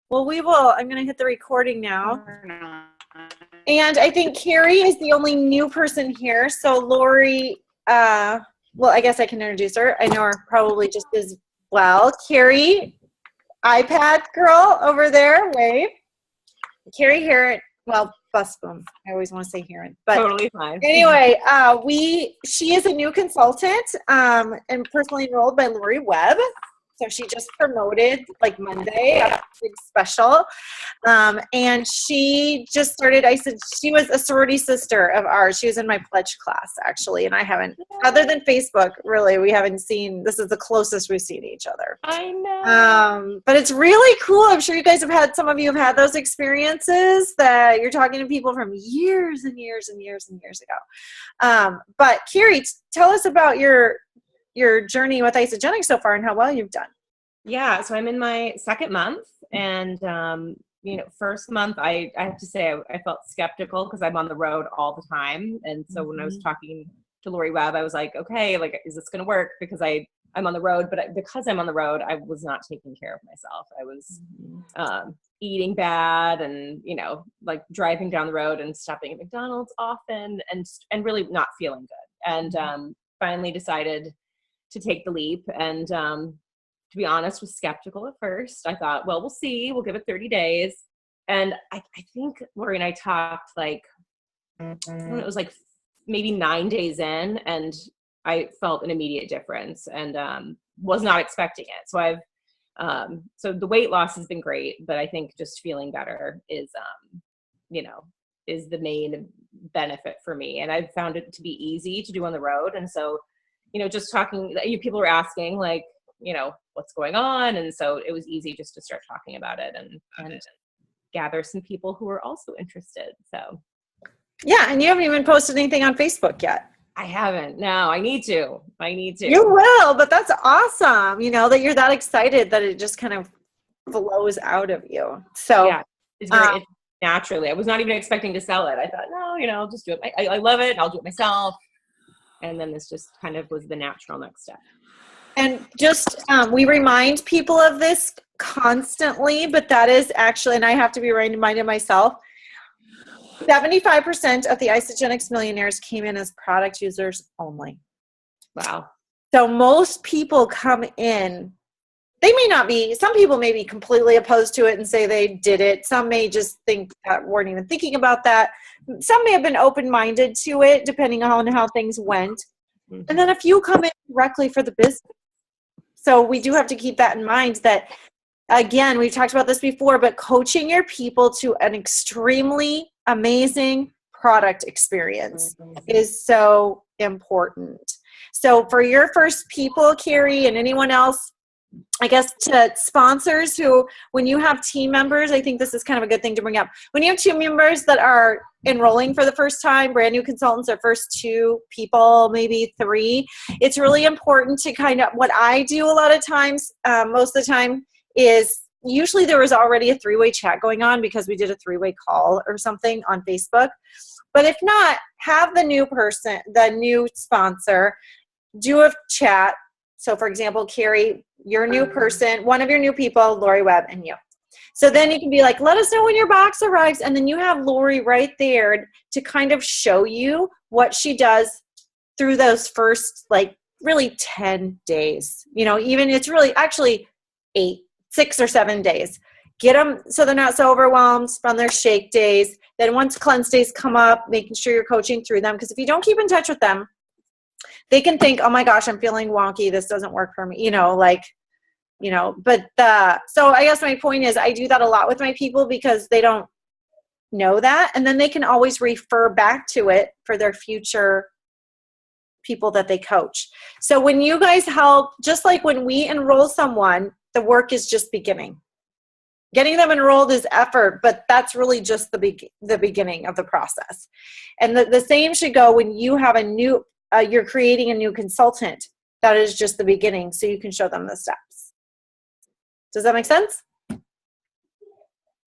Well, I'm going to hit the recording now. And I think Carrie is the only new person here. So Lori, well, I guess I can introduce her. I know her probably just as well. Carrie, iPad girl over there, wave. Carrie here, well, bus boom. I always want to say Heron, but totally fine. Anyway, she is a new consultant and personally enrolled by Lori Webb. So she just promoted like Monday, a big special. And she just started, I said, she was a sorority sister of ours. She was in my pledge class actually. And I haven't, other than Facebook, really, we haven't seen, this is the closest we've seen each other. I know. But it's really cool. I'm sure you guys have had, some of you have had those experiences that you're talking to people from years and years and years and years ago. But Carrie, tell us about your journey with Isagenix so far and how well you've done. Yeah, so I'm in my second month, and first month I have to say I felt skeptical because I'm on the road all the time, and so when I was talking to Lori Webb, I was like, okay, like, is this going to work? Because I'm on the road, but because I'm on the road, I was not taking care of myself. I was eating bad, and like driving down the road and stopping at McDonald's often, and really not feeling good, and finally decided to take the leap, and to be honest, was skeptical at first. I thought, well, we'll see. We'll give it 30 days. And I think Lori and I talked like, it was like maybe 9 days in, and I felt an immediate difference, and was not expecting it. So so the weight loss has been great, but I think just feeling better is the main benefit for me. And I've found it to be easy to do on the road. And so, just talking, people were asking like, what's going on. And so it was easy just to start talking about it and gather some people who are also interested. So. Yeah. And you haven't even posted anything on Facebook yet. I haven't. No, I need to. You will, but that's awesome. That you're that excited that it just kind of flows out of you. So yeah, it's naturally. I was not even expecting to sell it. I thought, no, I'll just do it. I love it. I'll do it myself. And then this just kind of was the natural next step. And just, we remind people of this constantly, but that is actually, and I have to be reminded myself, 75% of the Isagenix millionaires came in as product users only. Wow. So most people come in, they may not be, some people may be completely opposed to it and say they did it. Some may just think that weren't even thinking about that. Some may have been open-minded to it, depending on how things went. Mm-hmm. And then a few come in directly for the business. So we do have to keep that in mind that, again, we've talked about this before, but coaching your people to an extremely amazing product experience is so important. So for your first people, Carrie, and anyone else, I guess to sponsors who, when you have team members, I think this is kind of a good thing to bring up. When you have team members that are enrolling for the first time, brand new consultants, or first 2 people, maybe 3, it's really important to kind of, what I do a lot of times, most of the time, is usually there was already a 3-way chat going on because we did a 3-way call or something on Facebook. But if not, have the new person, the new sponsor, do a chat. So for example, Carrie, your new person, one of your new people, Lori Webb, and you. So then you can be like, let us know when your box arrives. And then you have Lori right there to kind of show you what she does through those first, like, really 10 days. Even it's really actually 6 or 7 days. Get them so they're not so overwhelmed on their shake days. Then once cleanse days come up, making sure you're coaching through them. Because if you don't keep in touch with them, they can think, oh my gosh, I'm feeling wonky. This doesn't work for me. So I guess my point is I do that a lot with my people because they don't know that. And then they can always refer back to it for their future people that they coach. So when you guys help, just like when we enroll someone, the work is just beginning. Getting them enrolled is effort, but that's really just the beginning of the process. And the same should go when you have you're creating a new consultant. That is just the beginning, so you can show them the steps. Does that make sense?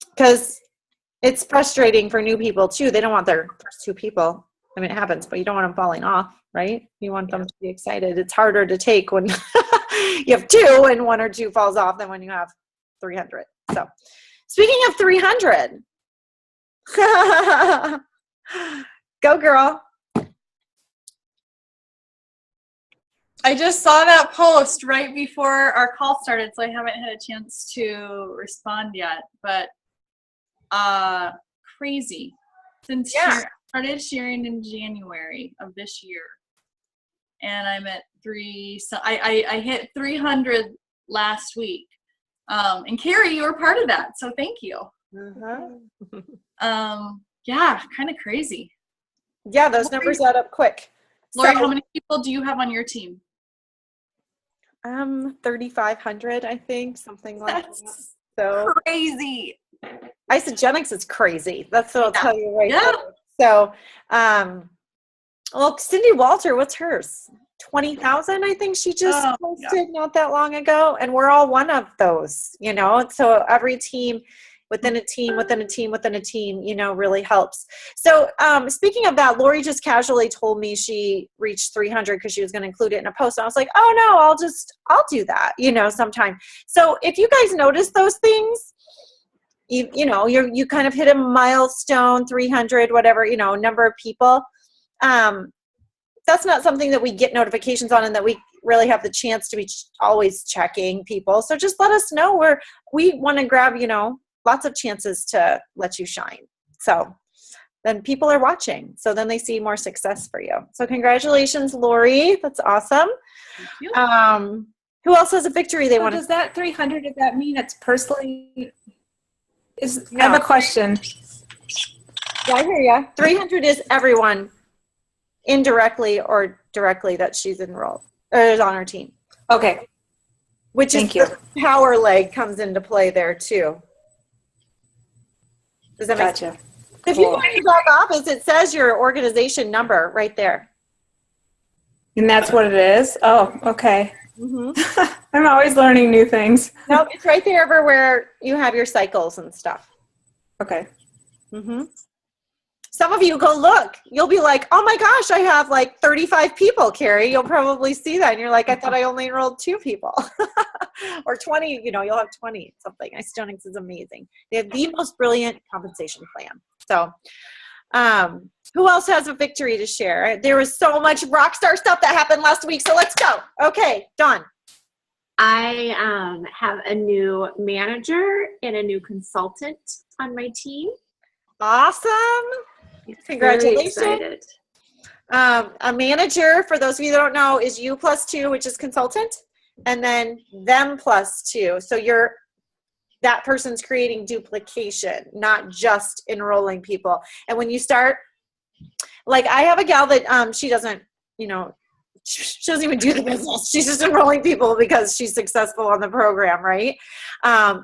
Because it's frustrating for new people too. They don't want their first 2 people. I mean, it happens, but you don't want them falling off, right? You want them to be excited. It's harder to take when you have 2 and 1 or 2 falls off than when you have 300. Speaking of 300. Go, girl. I just saw that post right before our call started, so I haven't had a chance to respond yet. But crazy. Since started sharing in January of this year, and I'm at so I hit 300 last week. And Carrie, you were part of that, so thank you. Yeah, kind of crazy. Yeah, those numbers add up quick. Lori, how many people do you have on your team? 3,500, I think, something like that. So crazy. Isogenics is crazy. That's what I'll tell you right now. So, well, Cindy Walter, what's hers? 20,000, I think she just posted not that long ago, and we're all one of those, you know. So every team within a team, within a team, within a team, you know, really helps. So speaking of that, Lori just casually told me she reached 300 because she was going to include it in a post. And I was like, oh no, I'll do that, you know, sometime. So if you guys notice those things, you know, you kind of hit a milestone, 300, whatever, you know, number of people. That's not something that we get notifications on and that we really have the chance to be always checking people. So just let us know where we want to grab, you know, lots of chances to let you shine. So then people are watching. So then they see more success for you. So congratulations, Lori. That's awesome. Thank you. Who else has a victory they want to? Does that 300, does that mean it's personally? I have a question. Yeah, I hear you. 300 is everyone indirectly or directly that she's enrolled or is on her team. Okay. Which is the power leg comes into play there too. Does that make sense? If you go to your back office, it says your organization number right there. And that's what it is? Oh, okay. Mm-hmm. I'm always learning new things. No, it's right there everywhere you have your cycles and stuff. Okay. Mm-hmm. Some of you go look. You'll be like, oh my gosh, I have like 35 people, Carrie. You'll probably see that. And you're like, I thought I only enrolled 2 people. Or 20, you know, you'll have 20 something. Isogenics is amazing. They have the most brilliant compensation plan. So who else has a victory to share? There was so much rock star stuff that happened last week. So let's go. Okay, Dawn. I have a new manager and a new consultant on my team. Awesome. Congratulations. A manager, for those of you that don't know, is you plus 2, which is consultant, and then them plus 2. So that person's creating duplication, not just enrolling people. And when you start, like I have a gal that she doesn't, you know, she doesn't even do the business. She's just enrolling people because she's successful on the program, right?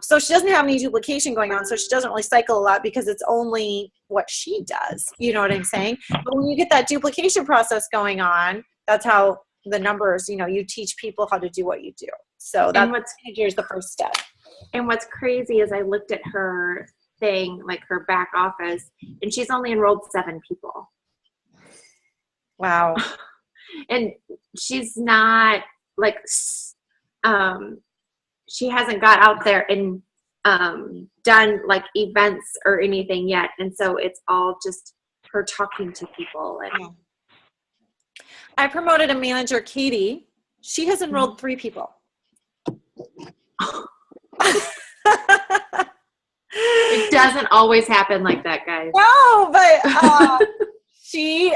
So she doesn't have any duplication going on. So she doesn't really cycle a lot because it's only what she does. You know what I'm saying? But when you get that duplication process going on, that's how the numbers, you know, you teach people how to do what you do. So that's here's the first step. And what's crazy is I looked at her thing, like her back office, and she's only enrolled 7 people. Wow. And she's not like, she hasn't got out there and done like events or anything yet. And so it's all just her talking to people. And I promoted a manager, Katie. She has enrolled 3 people. It doesn't always happen like that, guys. No, but she,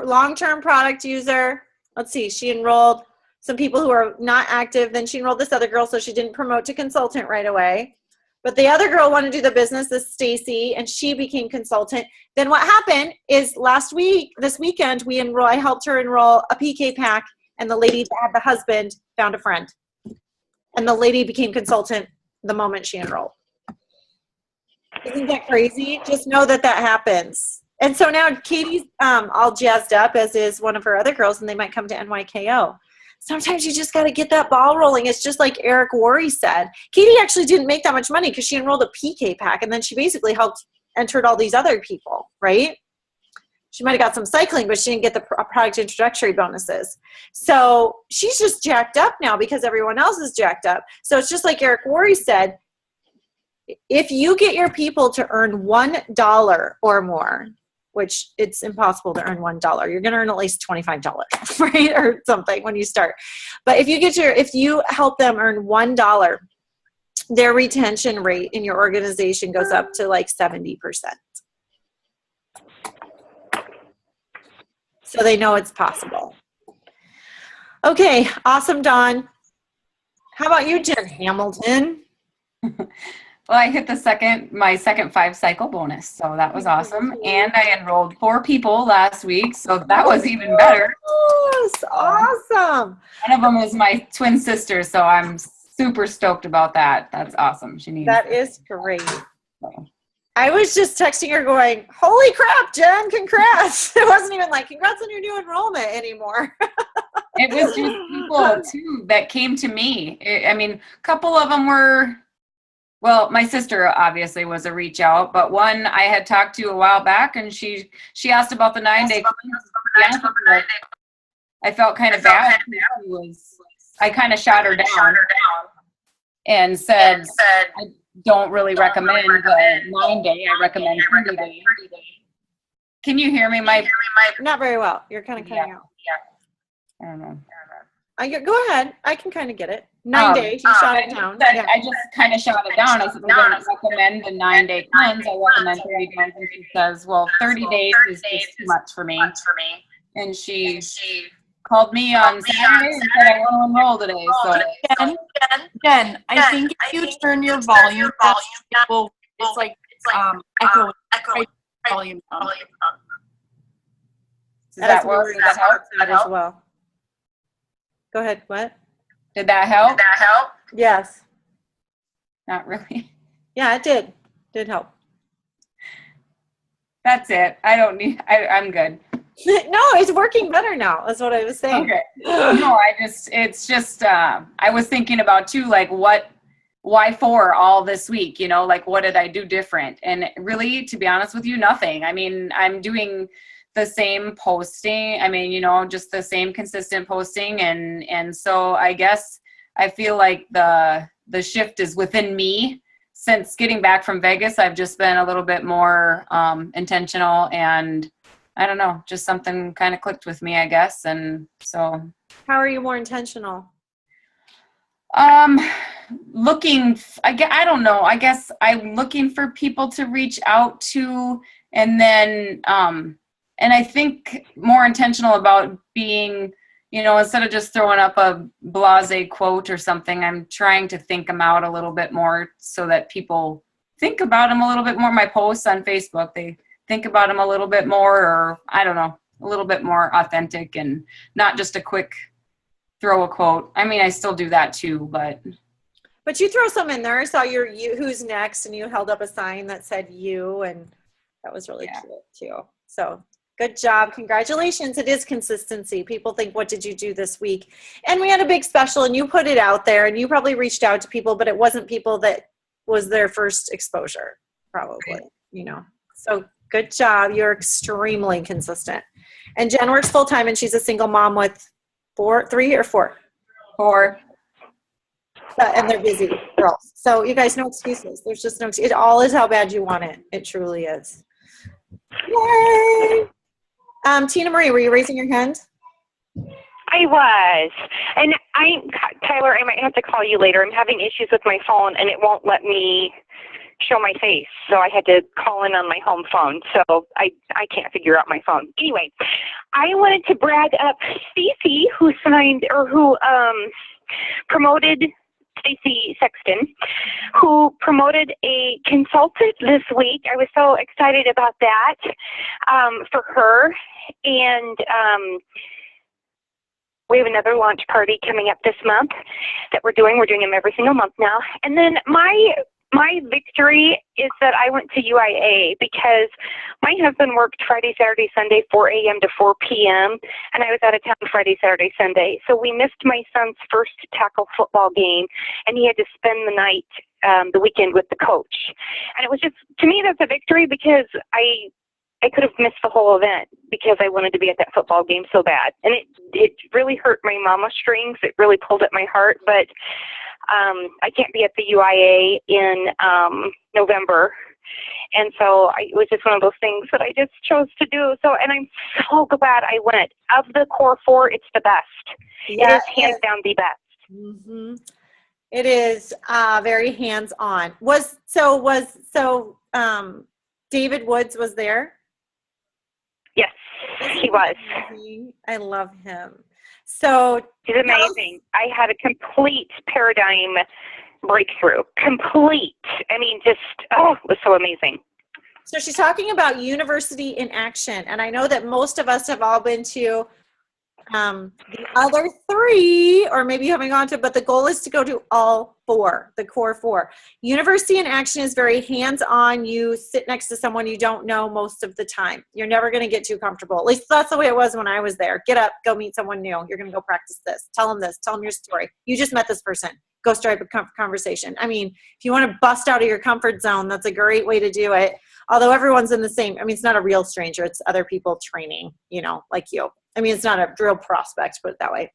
long-term product user, let's see, she enrolled some people who are not active. Then she enrolled this other girl, so she didn't promote to consultant right away. But the other girl wanted to do the business, this Stacy, and she became consultant. Then what happened is this weekend, I helped her enroll a PK pack, and the lady that had the husband found a friend. And the lady became consultant the moment she enrolled. Isn't that crazy? Just know that happens. And so now Katie's all jazzed up, as is one of her other girls, and they might come to NYKO. Sometimes you just got to get that ball rolling. It's just like Eric Worre said. Katie actually didn't make that much money because she enrolled a PK pack, and then she basically entered all these other people, right? She might have got some cycling, but she didn't get the product introductory bonuses. So she's just jacked up now because everyone else is jacked up. So it's just like Eric Worre said, if you get your people to earn $1 or more, which it's impossible to earn $1, you're going to earn at least $25, right? Or something when you start. But if you help them earn $1, their retention rate in your organization goes up to like 70%. So they know it's possible. Okay, awesome, Dawn. How about you, Jen Hamilton? Well, I hit my second 5-cycle bonus, so that was awesome. And I enrolled 4 people last week, so that was even better. Yes, awesome. One of them is my twin sister, so I'm super stoked about that. That's awesome. That is great. I was just texting her going, holy crap, Jen, congrats. It wasn't even like, congrats on your new enrollment anymore. It was just people, too, that came to me. I mean, a couple of them were, well, my sister obviously was a reach out, but one I had talked to a while back, and she asked about the 9-day. I felt kind of bad. I kind of shot her down and said, I don't really recommend the 9-day. I recommend 30-day. Can you hear me? Not very well. You're kind of cutting out. I don't know. Go ahead. I can kind of get it. 9 days. You shot it down. I just kind of shot it down. I said, I don't recommend the 9-day cleanse. I recommend 30 days. And she says, well, 30 days is just too much for me. And she called me on Saturday and said, I want to enroll today. So Jen, I think if you turn your volume up, it's like echo volume down. Does that work? Does that help? That as well. Go ahead. What? Did that help? Yes. Not really. Yeah, it did. Did help. That's it. I'm good. No, it's working better now. That's what I was saying. Okay. No, it's just, I was thinking about too, like why for all this week, like what did I do different? And really, to be honest with you, nothing. I mean, I'm doing the same posting. I mean, just the same consistent posting. And so I guess I feel like the shift is within me. Since getting back from Vegas, I've just been a little bit more intentional, and I don't know, just something kind of clicked with me, I guess. And so. How are you more intentional? I don't know. I guess I'm looking for people to reach out to, and then, and I think more intentional about being, instead of just throwing up a blasé quote or something, I'm trying to think them out a little bit more so that people think about them a little bit more. My posts on Facebook, they think about them a little bit more, or I don't know, a little bit more authentic and not just a quick throw a quote. I mean, I still do that too, but you throw some in there. I saw your you who's next, and you held up a sign that said you, and that was really cute too. So good job. Congratulations. It is consistency. People think, what did you do this week? And we had a big special, and you put it out there, and you probably reached out to people, but it wasn't people that was their first exposure, probably, So good job. You're extremely consistent. And Jen works full time, and she's a single mom with 3 or 4? 4. And they're busy girls. So you guys, no excuses. There's just no excuse. It all is how bad you want it. It truly is. Yay! Tina Marie, were you raising your hand? I was. And Tyler, I might have to call you later. I'm having issues with my phone, and it won't let me show my face. So I had to call in on my home phone. So I can't figure out my phone. Anyway, I wanted to brag up Stacy, who promoted Stacy Sexton, who promoted a consultant this week. I was so excited about that for her. And we have another launch party coming up this month that we're doing. We're doing them every single month now. And then my victory is that I went to UIA because my husband worked Friday, Saturday, Sunday, 4 a.m. to 4 p.m., and I was out of town Friday, Saturday, Sunday. So we missed my son's first tackle football game, and he had to spend the night, the weekend with the coach. And it was just, to me, that's a victory because I could have missed the whole event because I wanted to be at that football game so bad. And it really hurt my mama strings. It really pulled at my heart, but I can't be at the UIA in November. And so it was just one of those things that I just chose to do. So, and I'm so glad I went. Of the core 4, it's the best. Yeah, it is hands down the best. Mm-hmm. It is very hands-on. David Woods was there? Yes, he was. I love him. So he's amazing. I had a complete paradigm breakthrough. Complete. I mean, just, it was so amazing. So she's talking about university in action. And I know that most of us have all been to the other 3, or maybe you haven't gone to, but the goal is to go to all 4, the core 4. University in action is very hands-on. You sit next to someone you don't know most of the time. You're never going to get too comfortable. At least that's the way it was when I was there. Get up, go meet someone new. You're going to go practice this. Tell them your story. You just met this person. Go strike a conversation. I mean, if you want to bust out of your comfort zone, that's a great way to do it. Although everyone's in the same, I mean, it's not a real stranger. It's other people training, like you. I mean, it's not a real prospect, put it that way.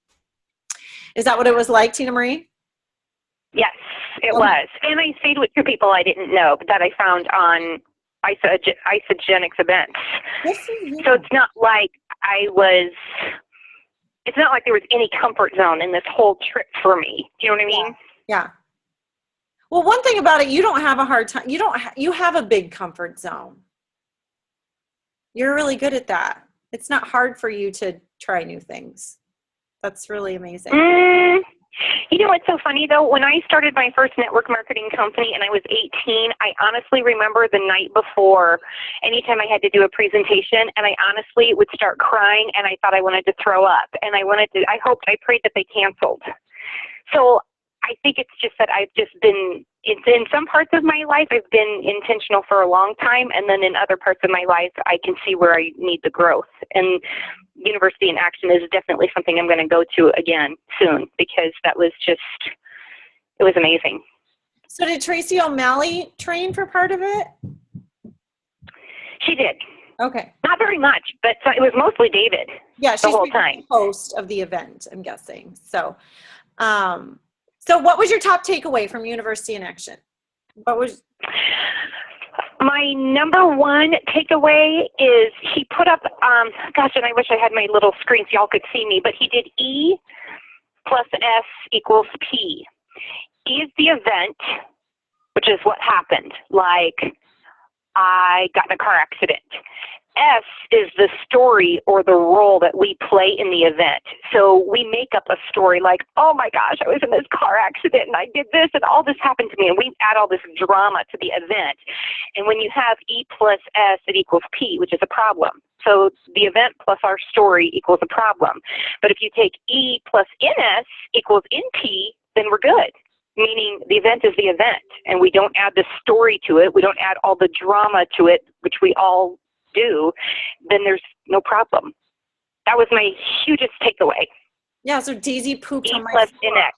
Is that what it was like, Tina Marie? Yes, it was. And I stayed with 2 people I didn't know, but that I found on Isogenics events. So it's not like it's not like there was any comfort zone in this whole trip for me. Do you know what I mean? Yeah. Well, one thing about it, you don't have a hard time. You have a big comfort zone. You're really good at that. It's not hard for you to try new things. That's really amazing. You know what's so funny, though? When I started my first network marketing company and I was 18, I honestly remember the night before, anytime I had to do a presentation, and I honestly would start crying, and I thought I wanted to throw up. And I prayed that they canceled. So I think it's just that I've just been, in some parts of my life, I've been intentional for a long time, and then in other parts of my life, I can see where I need the growth. And University in Action is definitely something I'm going to go to again soon, because it was amazing. So did Tracy O'Malley train for part of it? She did. Okay. Not very much, but it was mostly David. Yeah, she's the whole time. The host of the event, I'm guessing. So, so what was your top takeaway from University in Action? What was my number one takeaway is he put up, and I wish I had my little screen so y'all could see me, but he did E plus S equals P. E is the event, which is what happened. Like, I got in a car accident. S is the story or the role that we play in the event. So we make up a story like, oh my gosh, I was in this car accident and I did this and all this happened to me. And we add all this drama to the event. And when you have E plus S, it equals P, which is a problem. So the event plus our story equals a problem. But if you take E plus NS equals NP, then we're good. Meaning the event is the event, and we don't add the story to it. We don't add all the drama to it, which we all do. Then there's no problem. That was my hugest takeaway. Yeah, so Daisy pooped E on my plus floor. NX.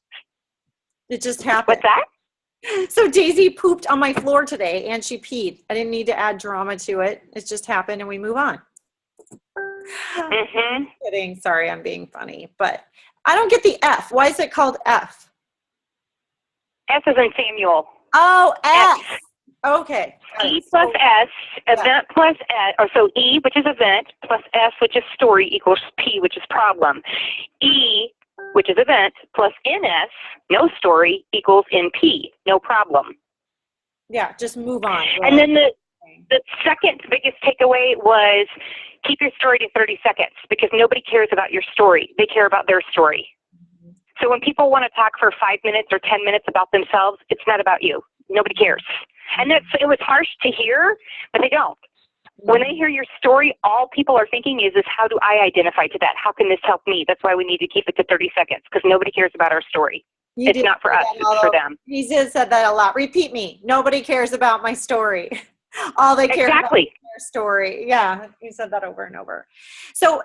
It just happened. What's that? So Daisy pooped on my floor today, and she peed. I didn't need to add drama to it. It just happened, and we move on. Mm-hmm. Kidding. Sorry, I'm being funny. But I don't get the F. Why is it called F? S is in Samuel. Oh, F. Okay. E plus S, event plus S, or so E, which is event, plus S, which is story, equals P, which is problem. E, which is event, plus NS, no story, equals NP, no problem. Yeah, just move on. And then the second biggest takeaway was keep your story to 30 seconds, because nobody cares about your story. They care about their story. So when people want to talk for 5 minutes or 10 minutes about themselves, it's not about you. Nobody cares. And it was harsh to hear, but they don't. When they hear your story, all people are thinking is how do I identify to that? How can this help me? That's why we need to keep it to 30 seconds, because nobody cares about our story. It's not for us, it's for them. He said that a lot. Repeat me. Nobody cares about my story. All they care about is their story. Yeah, you said that over and over. So,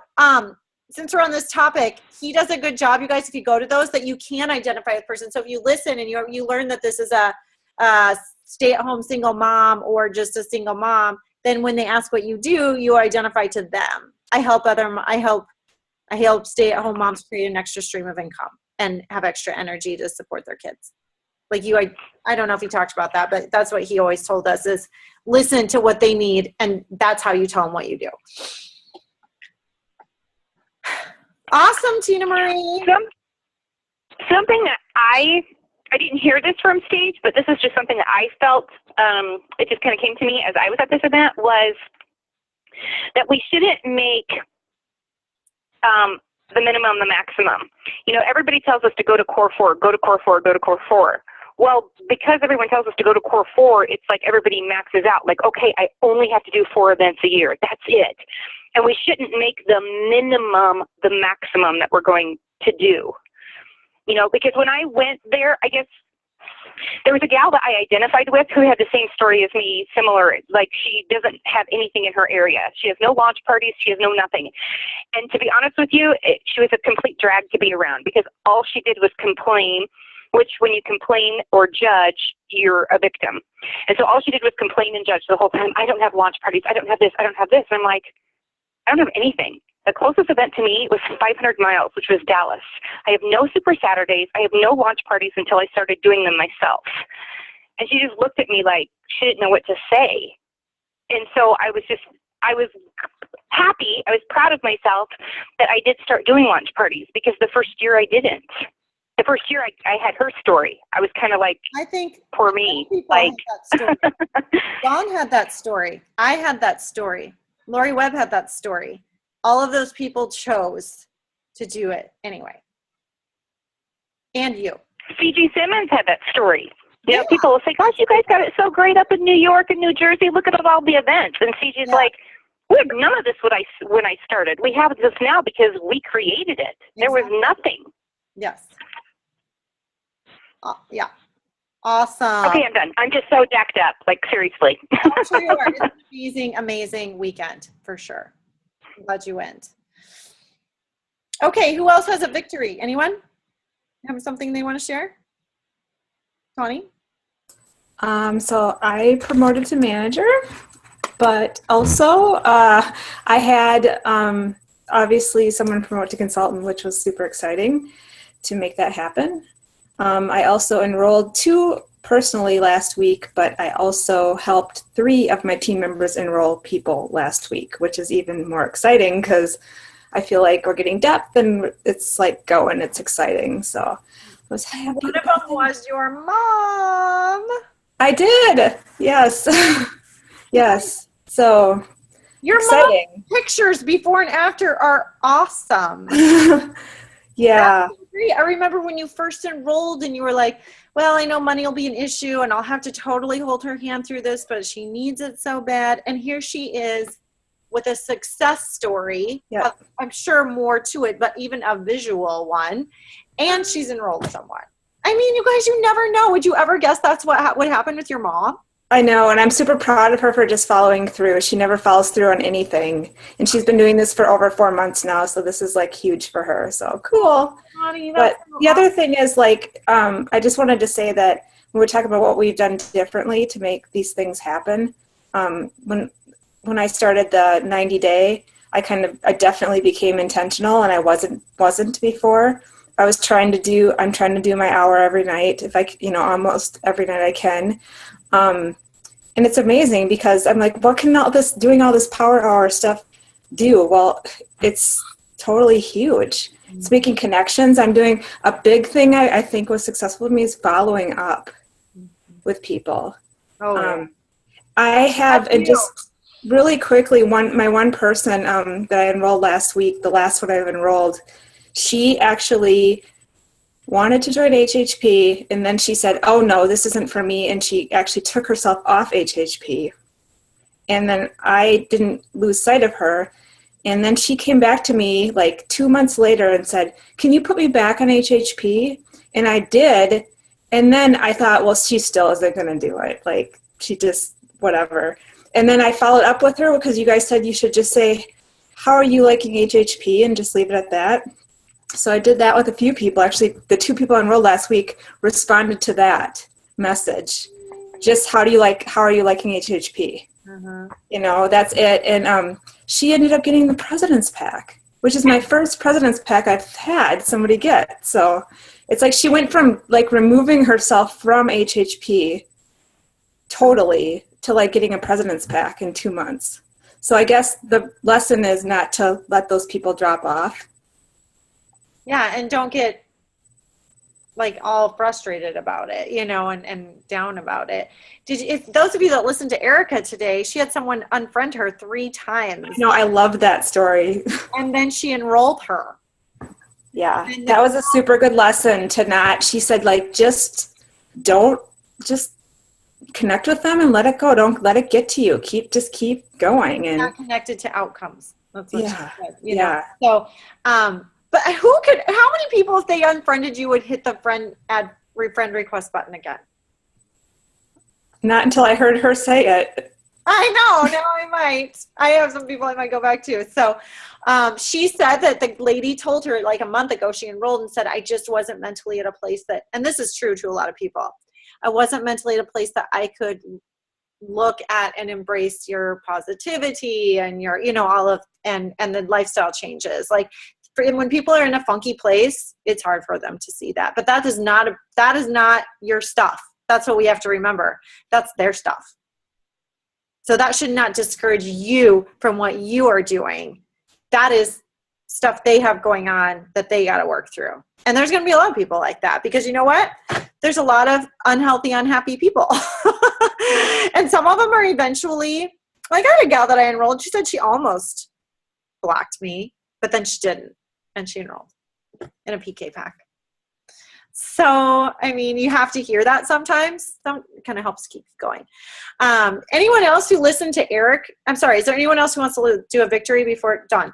since we're on this topic, he does a good job, you guys, if you go to those, that you can identify the person. So if you listen and you learn that this is a stay-at-home single mom or just a single mom, then when they ask what you do, you identify to them. I help stay-at-home moms create an extra stream of income and have extra energy to support their kids. Like I don't know if he talked about that, but that's what he always told us is listen to what they need. And that's how you tell them what you do. Awesome, Tina Marie. Something that I didn't hear this from stage, but this is just something that I felt, it just kind of came to me as I was at this event, was that we shouldn't make the minimum the maximum. You know, everybody tells us to go to core 4, go to core 4, go to core 4. Well, because everyone tells us to go to core 4, it's like everybody maxes out. Like, okay, I only have to do 4 events a year. That's it. And we shouldn't make the minimum the maximum that we're going to do. You know, because when I went there, I guess there was a gal that I identified with who had the same story as me, similar. Like, she doesn't have anything in her area. She has no launch parties. She has no nothing. And to be honest with you, she was a complete drag to be around because all she did was complain, which when you complain or judge, you're a victim. And so all she did was complain and judge the whole time. I don't have launch parties. I don't have this. I don't have this. And I'm like, I don't have anything. The closest event to me was 500 miles, which was Dallas. I have no Super Saturdays. I have no launch parties until I started doing them myself. And she just looked at me like she didn't know what to say. And so I was happy. I was proud of myself that I did start doing launch parties because the first year I didn't. The first year I had her story. I was kind of like, I think poor me. Like, had that story. Dawn had that story. I had that story. Lori Webb had that story. All of those people chose to do it anyway. And you. C.G. Simmons had that story. You know, people will say, gosh, you guys got it so great up in New York and New Jersey. Look at all the events. And C.G.'s like, we had none of this when I started. We have this now because we created it. There was nothing. Yes. Yeah. Awesome. Okay, I'm done. I'm just so jacked up. Like, seriously. I'm sure you are. It's an amazing, amazing weekend for sure. I'm glad you went. Okay, who else has a victory? Anyone have something they want to share? Connie? So I promoted to manager, but also I had obviously someone promote to consultant, which was super exciting to make that happen. I also enrolled 2 personally last week, but I also helped 3 of my team members enroll people last week, which is even more exciting because I feel like we're getting depth and it's like going, it's exciting. So I was happy. One of them was your mom. I did. Yes. Yes. So your exciting. Mom's pictures before and after are awesome. Yeah. I remember when you first enrolled and you were like, well, I know money will be an issue and I'll have to totally hold her hand through this, but she needs it so bad. And here she is with a success story. Yep. I'm sure more to it, but even a visual one. And she's enrolled someone. I mean, you guys, you never know. Would you ever guess that's what would happen with your mom? I know, and I'm super proud of her for just following through. She never follows through on anything. And she's been doing this for over 4 months now, so this is like huge for her. So cool. Honey, but the other thing is like, I just wanted to say that when we're talking about what we've done differently to make these things happen, when I started the 90-day, I definitely became intentional, and I wasn't before. I'm trying to do my hour every night, if almost every night I can. And it's amazing because I'm like, what can doing all this power hour stuff do? Well, it's totally huge. It's making connections. I'm doing a big thing I think was successful to me is following up with people. I have, and just really quickly, my one person that I enrolled last week, the last one I've enrolled, she actually wanted to join HHP, and then she said, oh no, this isn't for me, and she actually took herself off HHP. And then I didn't lose sight of her, and then she came back to me like 2 months later and said, can you put me back on HHP? And I did, and then I thought, well, she still isn't going to do it. Like, she just, whatever. And then I followed up with her because you guys said you should just say, how are you liking HHP, and just leave it at that. So I did that with a few people. Actually, the 2 people I enrolled last week responded to that message. Just how are you liking HHP? Mm-hmm. That's it. And she ended up getting the President's Pack, which is my first President's Pack I've had somebody get. So It's like she went from like removing herself from HHP totally to like getting a president's pack in 2 months. So I guess the lesson is not to let those people drop off. Yeah, and don't get like all frustrated about it, you know, and down about it. If those of you that listened to Erica today, she had someone unfriend her 3 times. No, I love that story. And then she enrolled her. Yeah, that was a super good lesson to not, she said, like, just connect with them and let it go. Don't let it get to you. Just keep going. And not connected to outcomes. That's what she said. You know? So, but how many people, if they unfriended you, would hit the friend request button again? Not until I heard her say it. I know. Now I might. I have some people I might go back to. So she said that the lady told her like a month ago, she enrolled and said, I just wasn't mentally at a place that, and this is true to a lot of people, I wasn't mentally at a place that I could look at and embrace your positivity and your, you know, all of, and the lifestyle changes. Like when people are in a funky place, it's hard for them to see that. But that is not your stuff. That's what we have to remember. That's their stuff. So that should not discourage you from what you are doing. That is stuff they have going on that they got to work through. And there's going to be a lot of people like that because you know what? There's a lot of unhealthy, unhappy people. And some of them are eventually, like I had a gal that I enrolled. She said she almost blocked me, but then she didn't. And she enrolled in a PK pack. So, I mean, you have to hear that sometimes. That kind of helps keep going. Anyone else who listened to Eric? I'm sorry, is there anyone else who wants to do a victory before Dawn?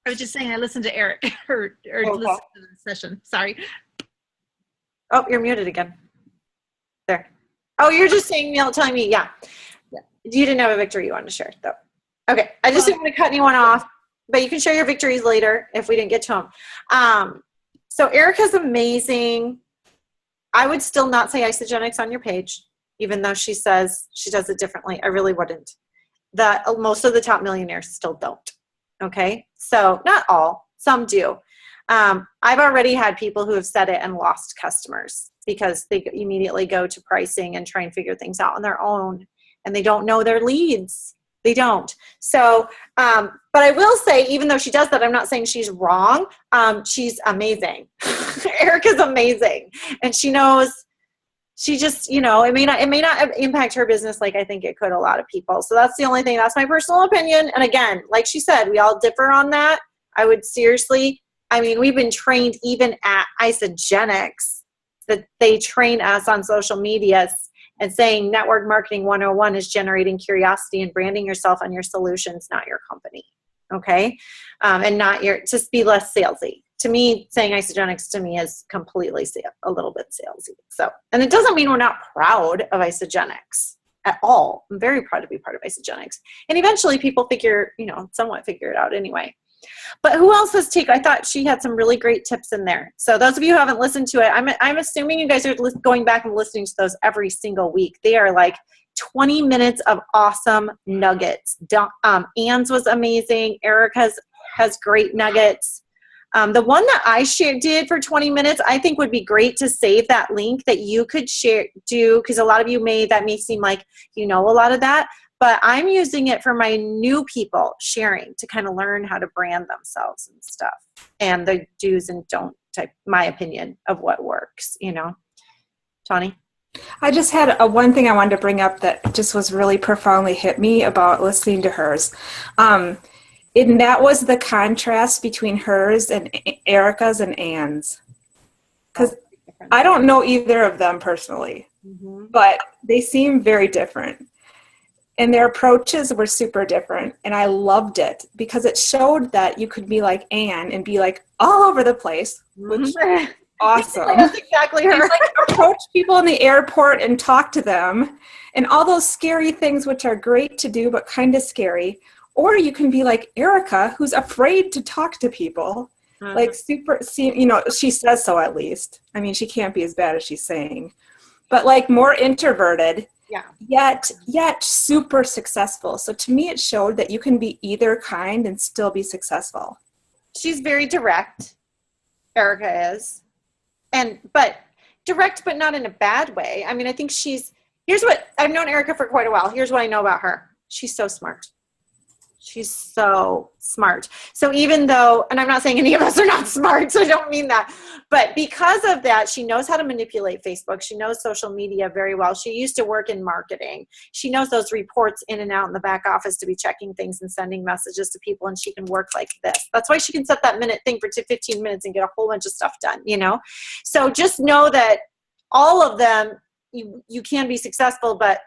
I was just saying I listened to Eric or listened to the session. Sorry. Oh, you're muted again. There. Oh, you're just saying, telling me, yeah. You didn't have a victory you wanted to share, though. Okay, I just didn't want to cut anyone off, but you can share your victories later if we didn't get to them. So Erica's amazing. I would still not say Isogenics on your page, even though she says she does it differently. I really wouldn't. Most of the top millionaires still don't. Okay, so not all, some do. I've already had people who have said it and lost customers because they immediately go to pricing and try and figure things out on their own, and they don't know their leads. They don't. So, but I will say, even though she does that, I'm not saying she's wrong. She's amazing. Erica's amazing, and she knows. She just, it may not impact her business like I think it could a lot of people. So that's the only thing. That's my personal opinion. And again, like she said, we all differ on that. I would seriously, we've been trained even at Isogenics that they train us on social media and saying Network Marketing 101 is generating curiosity and branding yourself on your solutions, not your company. Okay. And just be less salesy. To me, saying Isogenics to me is completely a little bit salesy. So, and it doesn't mean we're not proud of Isogenics at all. I'm very proud to be part of Isogenics. And eventually people somewhat figure it out anyway. But who else has I thought she had some really great tips in there. So those of you who haven't listened to it, I'm assuming you guys are going back and listening to those every single week. They are like 20 minutes of awesome nuggets. Anne's was amazing. Eric has great nuggets. The one that I did for 20 minutes, I think would be great to save that link that you could because a lot of you that may seem like a lot of that, but I'm using it for my new people sharing to kind of learn how to brand themselves and stuff and the do's and don't type, my opinion of what works, Tawny? I just had one thing I wanted to bring up that just was really profoundly hit me about listening to hers. And that was the contrast between hers and Erica's and Anne's. Because I don't know either of them personally, but they seem very different. And their approaches were super different. And I loved it because it showed that you could be like Anne and be like all over the place, which is awesome. That's exactly her. Like approach people in the airport and talk to them and all those scary things, which are great to do, but kind of scary. Or you can be like Erica, who's afraid to talk to people, like she says so at least. She can't be as bad as she's saying, but like more introverted yet super successful. So to me, it showed that you can be either kind and still be successful. She's very direct. Erica is. But direct, but not in a bad way. I mean, I think here's what, I've known Erica for quite a while. Here's what I know about her. She's so smart. She's so smart. So even though, and I'm not saying any of us are not smart, so I don't mean that, but because of that, she knows how to manipulate Facebook. She knows social media very well. She used to work in marketing. She knows those reports in and out in the back office to be checking things and sending messages to people, and she can work like this. That's why she can set that minute thing for 15 minutes and get a whole bunch of stuff done, you know? So just know that all of them, you can be successful, but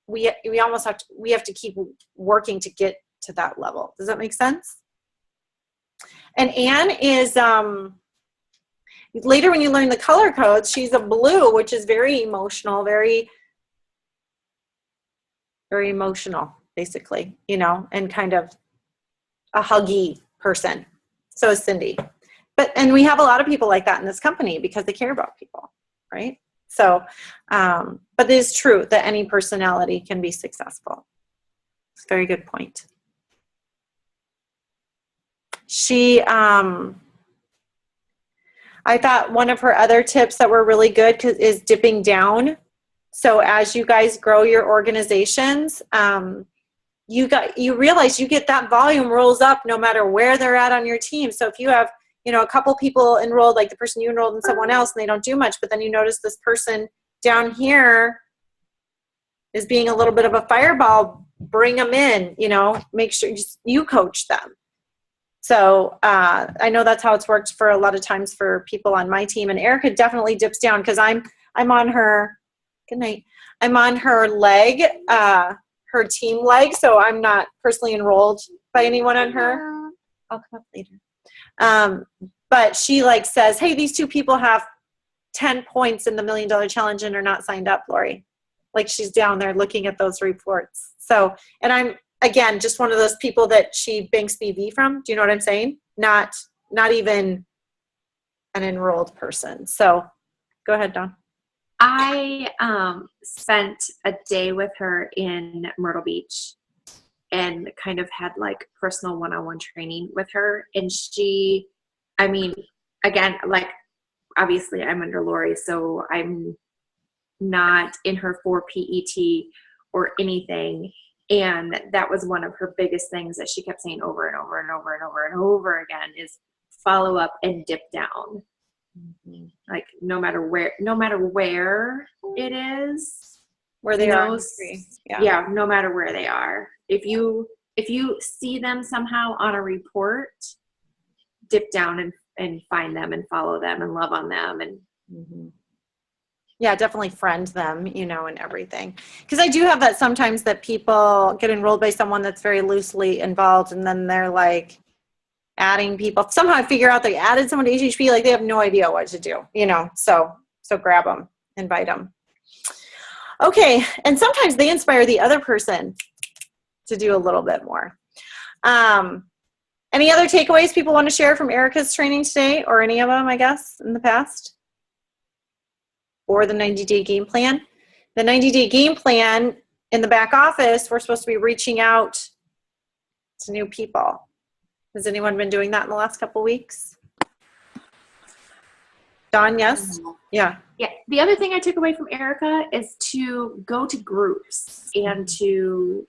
we almost have to keep working to get to that level. Does that make sense? And Anne is later when you learn the color codes, she's a blue, which is very emotional, very, very emotional, basically, you know, and kind of a huggy person. So is Cindy. And we have a lot of people like that in this company because they care about people, right? So, but it is true that any personality can be successful. It's a very good point. I thought one of her other tips that were really good is dipping down. So as you guys grow your organizations, you realize you get that volume rolls up no matter where they're at on your team. So if you have, you know, a couple people enrolled, like the person you enrolled in someone else, and they don't do much, but then you notice this person down here is being a little bit of a fireball, bring them in, you know, make sure you coach them. So I know that's how it's worked for a lot of times for people on my team. And Erica definitely dips down because I'm on her, good night, I'm on her leg, her team leg. So I'm not personally enrolled by anyone on her. I'll come up later. But she like says, hey, these two people have 10 points in the $1 Million Challenge and are not signed up, Lori. Like she's down there looking at those reports. So, and I'm, again, just one of those people that she banks BV from. Do you know what I'm saying? Not even an enrolled person. So go ahead, Dawn. I spent a day with her in Myrtle Beach and kind of had like personal one-on-one training with her. And she, I mean, again, like obviously I'm under Lori, so I'm not in her 4 PET or anything. And that was one of her biggest things that she kept saying over and over and over and over and over again is follow up and dip down. Mm-hmm. Like no matter where it is, where they are. Yeah, no matter where they are. If you see them somehow on a report, dip down and find them and follow them and love on them and mm-hmm. Yeah, definitely friend them, you know, and everything. Because I do have that sometimes that people get enrolled by someone that's very loosely involved and then they're like adding people. Somehow I figure out they added someone to HHP, like they have no idea what to do, you know. So grab them, invite them. Okay, and sometimes they inspire the other person to do a little bit more. Any other takeaways people want to share from Erica's training today, or any of them, I guess, in the past? Or the 90-day game plan. The 90-day game plan in the back office, we're supposed to be reaching out to new people. Has anyone been doing that in the last couple of weeks? Dawn, yes? Yeah. Yeah. The other thing I took away from Erica is to go to groups and to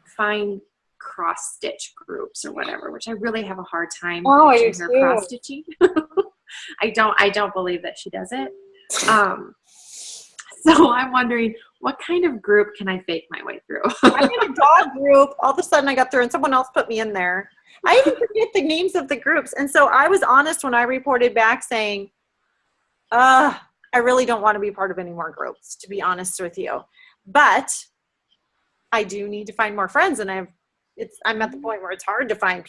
find cross-stitch groups or whatever, which I really have a hard time teaching her cross-stitching. I don't believe that she does it. So I'm wondering, what kind of group can I fake my way through? I'm in a dog group. All of a sudden I got through and someone else put me in there. I even forget the names of the groups. And so I was honest when I reported back saying, I really don't want to be part of any more groups, to be honest with you. But I do need to find more friends. And I'm at the point where it's hard to find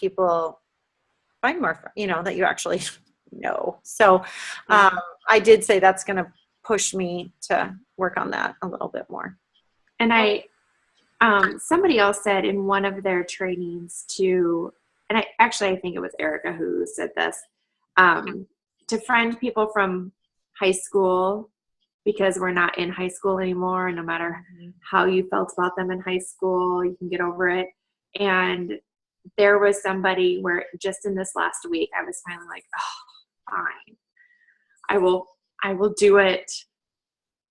more, you know, that you actually know. So I did say that's going to push me to work on that a little bit more. And somebody else said in one of their trainings and I think it was Erica who said this, to friend people from high school because we're not in high school anymore. No matter how you felt about them in high school, you can get over it. And there was somebody where just in this last week, I was finally like, oh, fine. I will do it.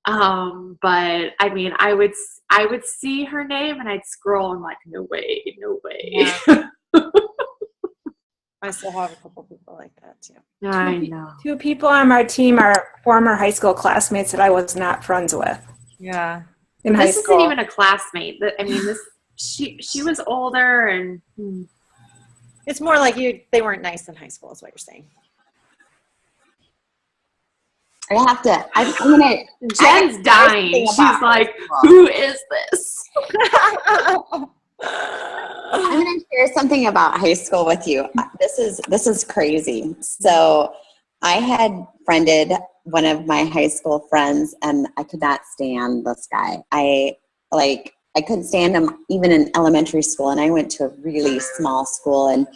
But I mean, I would see her name and I'd scroll and like, no way. Yeah. I still have a couple people like that too. I know. 2 people on my team are former high school classmates that I was not friends with. Yeah. In high This school. isn't even a classmate. I mean, she was older and. It's more like they weren't nice in high school is what you're saying. I'm gonna. Jen's dying. She's like, who is this? I'm going to share something about high school with you. This is crazy. So I had friended one of my high school friends, and I could not stand this guy. I couldn't stand him even in elementary school, and I went to a really small school. And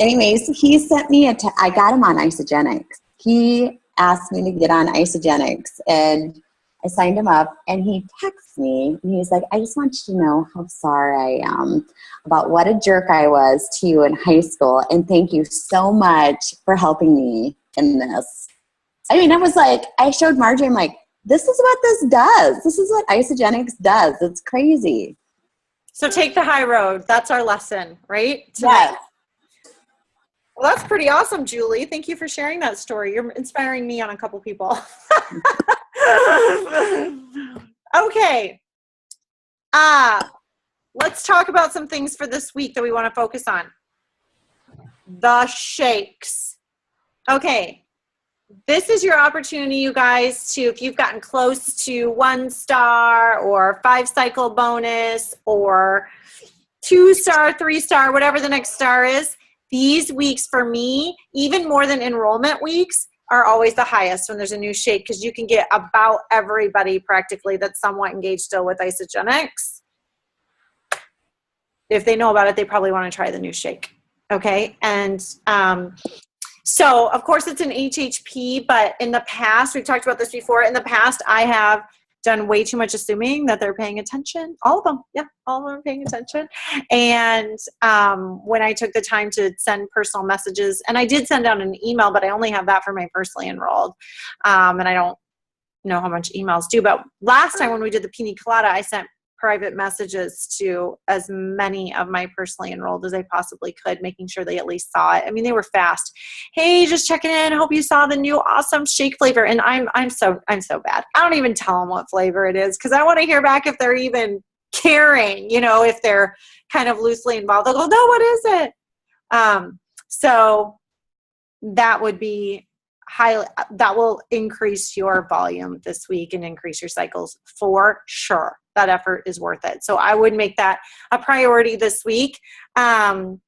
anyways, he sent me I got him on Isogenics. He asked me to get on Isogenics, and I signed him up, and he texts me, and he's like, I just want you to know how sorry I am about what a jerk I was to you in high school, and thank you so much for helping me in this. I mean, I was like, I showed Marjorie, I'm like, this is what this does. This is what Isogenics does. It's crazy. So take the high road. That's our lesson, right? Yes. Well, that's pretty awesome, Julie. Thank you for sharing that story. You're inspiring me on a couple people. Okay. Let's talk about some things for this week that we want to focus on. The shakes. Okay. This is your opportunity, you guys, to, if you've gotten close to 1 star or 5 cycle bonus or 2 star, 3 star, whatever the next star is, these weeks for me, even more than enrollment weeks, are always the highest when there's a new shake, because you can get about everybody practically that's somewhat engaged still with Isogenics. If they know about it, they probably want to try the new shake. Okay. And so of course it's an HHP, but in the past, we've talked about this before, in the past I have done way too much assuming that they're paying attention. All of them. Yeah, all of them are paying attention. And when I took the time to send personal messages, and I did send out an email, but I only have that for my personally enrolled. And I don't know how much emails do. But last time when we did the pina colada, I sent private messages to as many of my personally enrolled as I possibly could, making sure they at least saw it. I mean, they were fast. Hey, just checking in. Hope you saw the new awesome shake flavor. And I'm so bad. I don't even tell them what flavor it is, because I want to hear back if they're even caring, if they're kind of loosely involved. They'll go, no, what is it? So that would be that will increase your volume this week and increase your cycles for sure. That effort is worth it. So I would make that a priority this week. And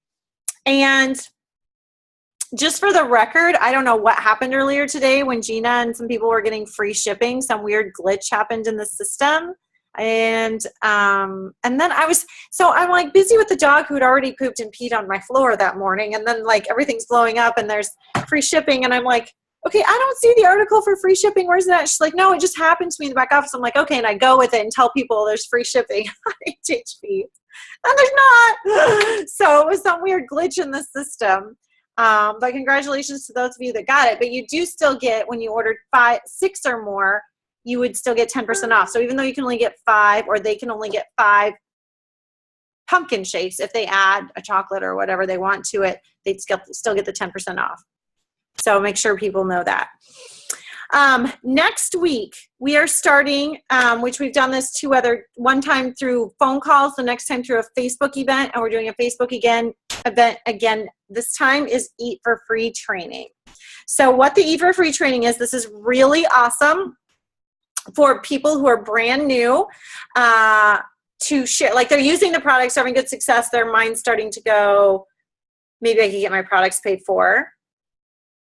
just for the record, I don't know what happened earlier today when Gina and some people were getting free shipping. Some weird glitch happened in the system. And then I'm like busy with the dog who had already pooped and peed on my floor that morning. And then like everything's blowing up and there's free shipping. And I'm like, okay, I don't see the article for free shipping. Where's that? She's like, no, it just happened to me in the back office. I'm like, okay. And I go with it and tell people there's free shipping on HHP. And there's not. So it was some weird glitch in the system. But congratulations to those of you that got it. But you do still get, when you ordered 6 or more, you would still get 10% off. So even though you can only get 5, or they can only get 5 pumpkin shakes, if they add a chocolate or whatever they want to it, they'd still get the 10% off. So make sure people know that. Next week, we are starting, which we've done this one time through phone calls, the next time through a Facebook event, and we're doing a Facebook event again. This time is Eat for Free training. So what the Eat for Free training is, this is really awesome for people who are brand new to share. Like they're using the products, having good success, their mind's starting to go, maybe I can get my products paid for.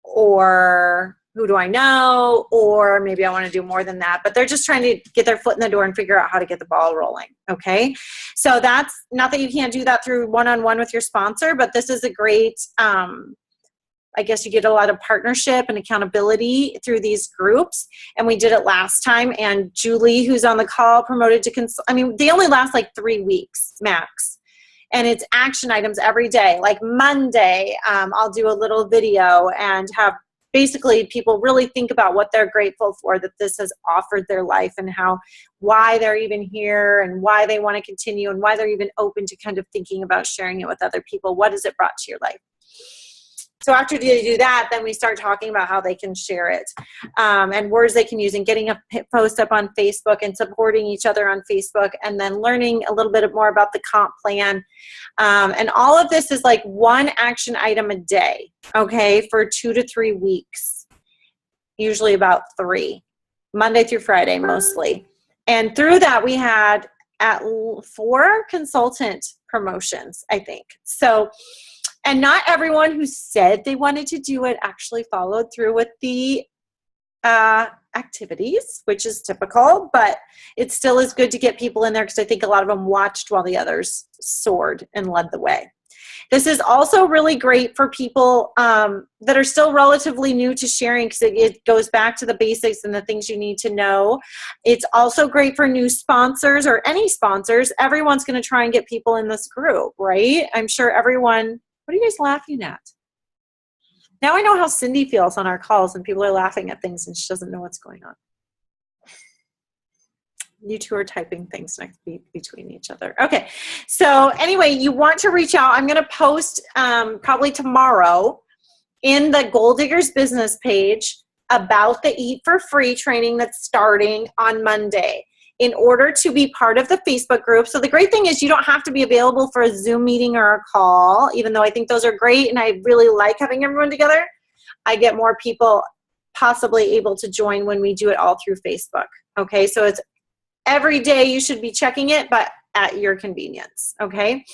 Or who do I know? Or maybe I want to do more than that. But they're just trying to get their foot in the door and figure out how to get the ball rolling. Okay. So that's not that you can't do that through one-on-one with your sponsor, but this is a great I guess you get a lot of partnership and accountability through these groups. And we did it last time. And Julie, who's on the call, promoted to they only last like 3 weeks max. And it's action items every day. Like Monday, I'll do a little video and have basically people really think about what they're grateful for that this has offered their life, and why they're even here, and why they want to continue, and why they're even open to kind of thinking about sharing it with other people. What has it brought to your life? So after they do that, then we start talking about how they can share it, and words they can use, and getting a post up on Facebook and supporting each other on Facebook, and then learning a little bit more about the comp plan. And all of this is like one action item a day, okay, for 2 to 3 weeks, usually about 3, Monday through Friday mostly. And through that, we had 4 consultant promotions, I think. So, and not everyone who said they wanted to do it actually followed through with the activities, which is typical, but it still is good to get people in there because I think a lot of them watched while the others soared and led the way. This is also really great for people that are still relatively new to sharing, because it goes back to the basics and the things you need to know. It's also great for new sponsors or any sponsors. Everyone's going to try and get people in this group, right? I'm sure everyone. What are you guys laughing at? Now I know how Cindy feels on our calls and people are laughing at things and she doesn't know what's going on. You two are typing things next between each other. Okay, so anyway, you want to reach out. I'm going to post probably tomorrow in the Goaldiggers business page about the Eat for Free training that's starting on Monday, in order to be part of the Facebook group. So the great thing is you don't have to be available for a Zoom meeting or a call, even though I think those are great and I really like having everyone together. I get more people possibly able to join when we do it all through Facebook. Okay, so it's every day you should be checking it, but at your convenience. Okay,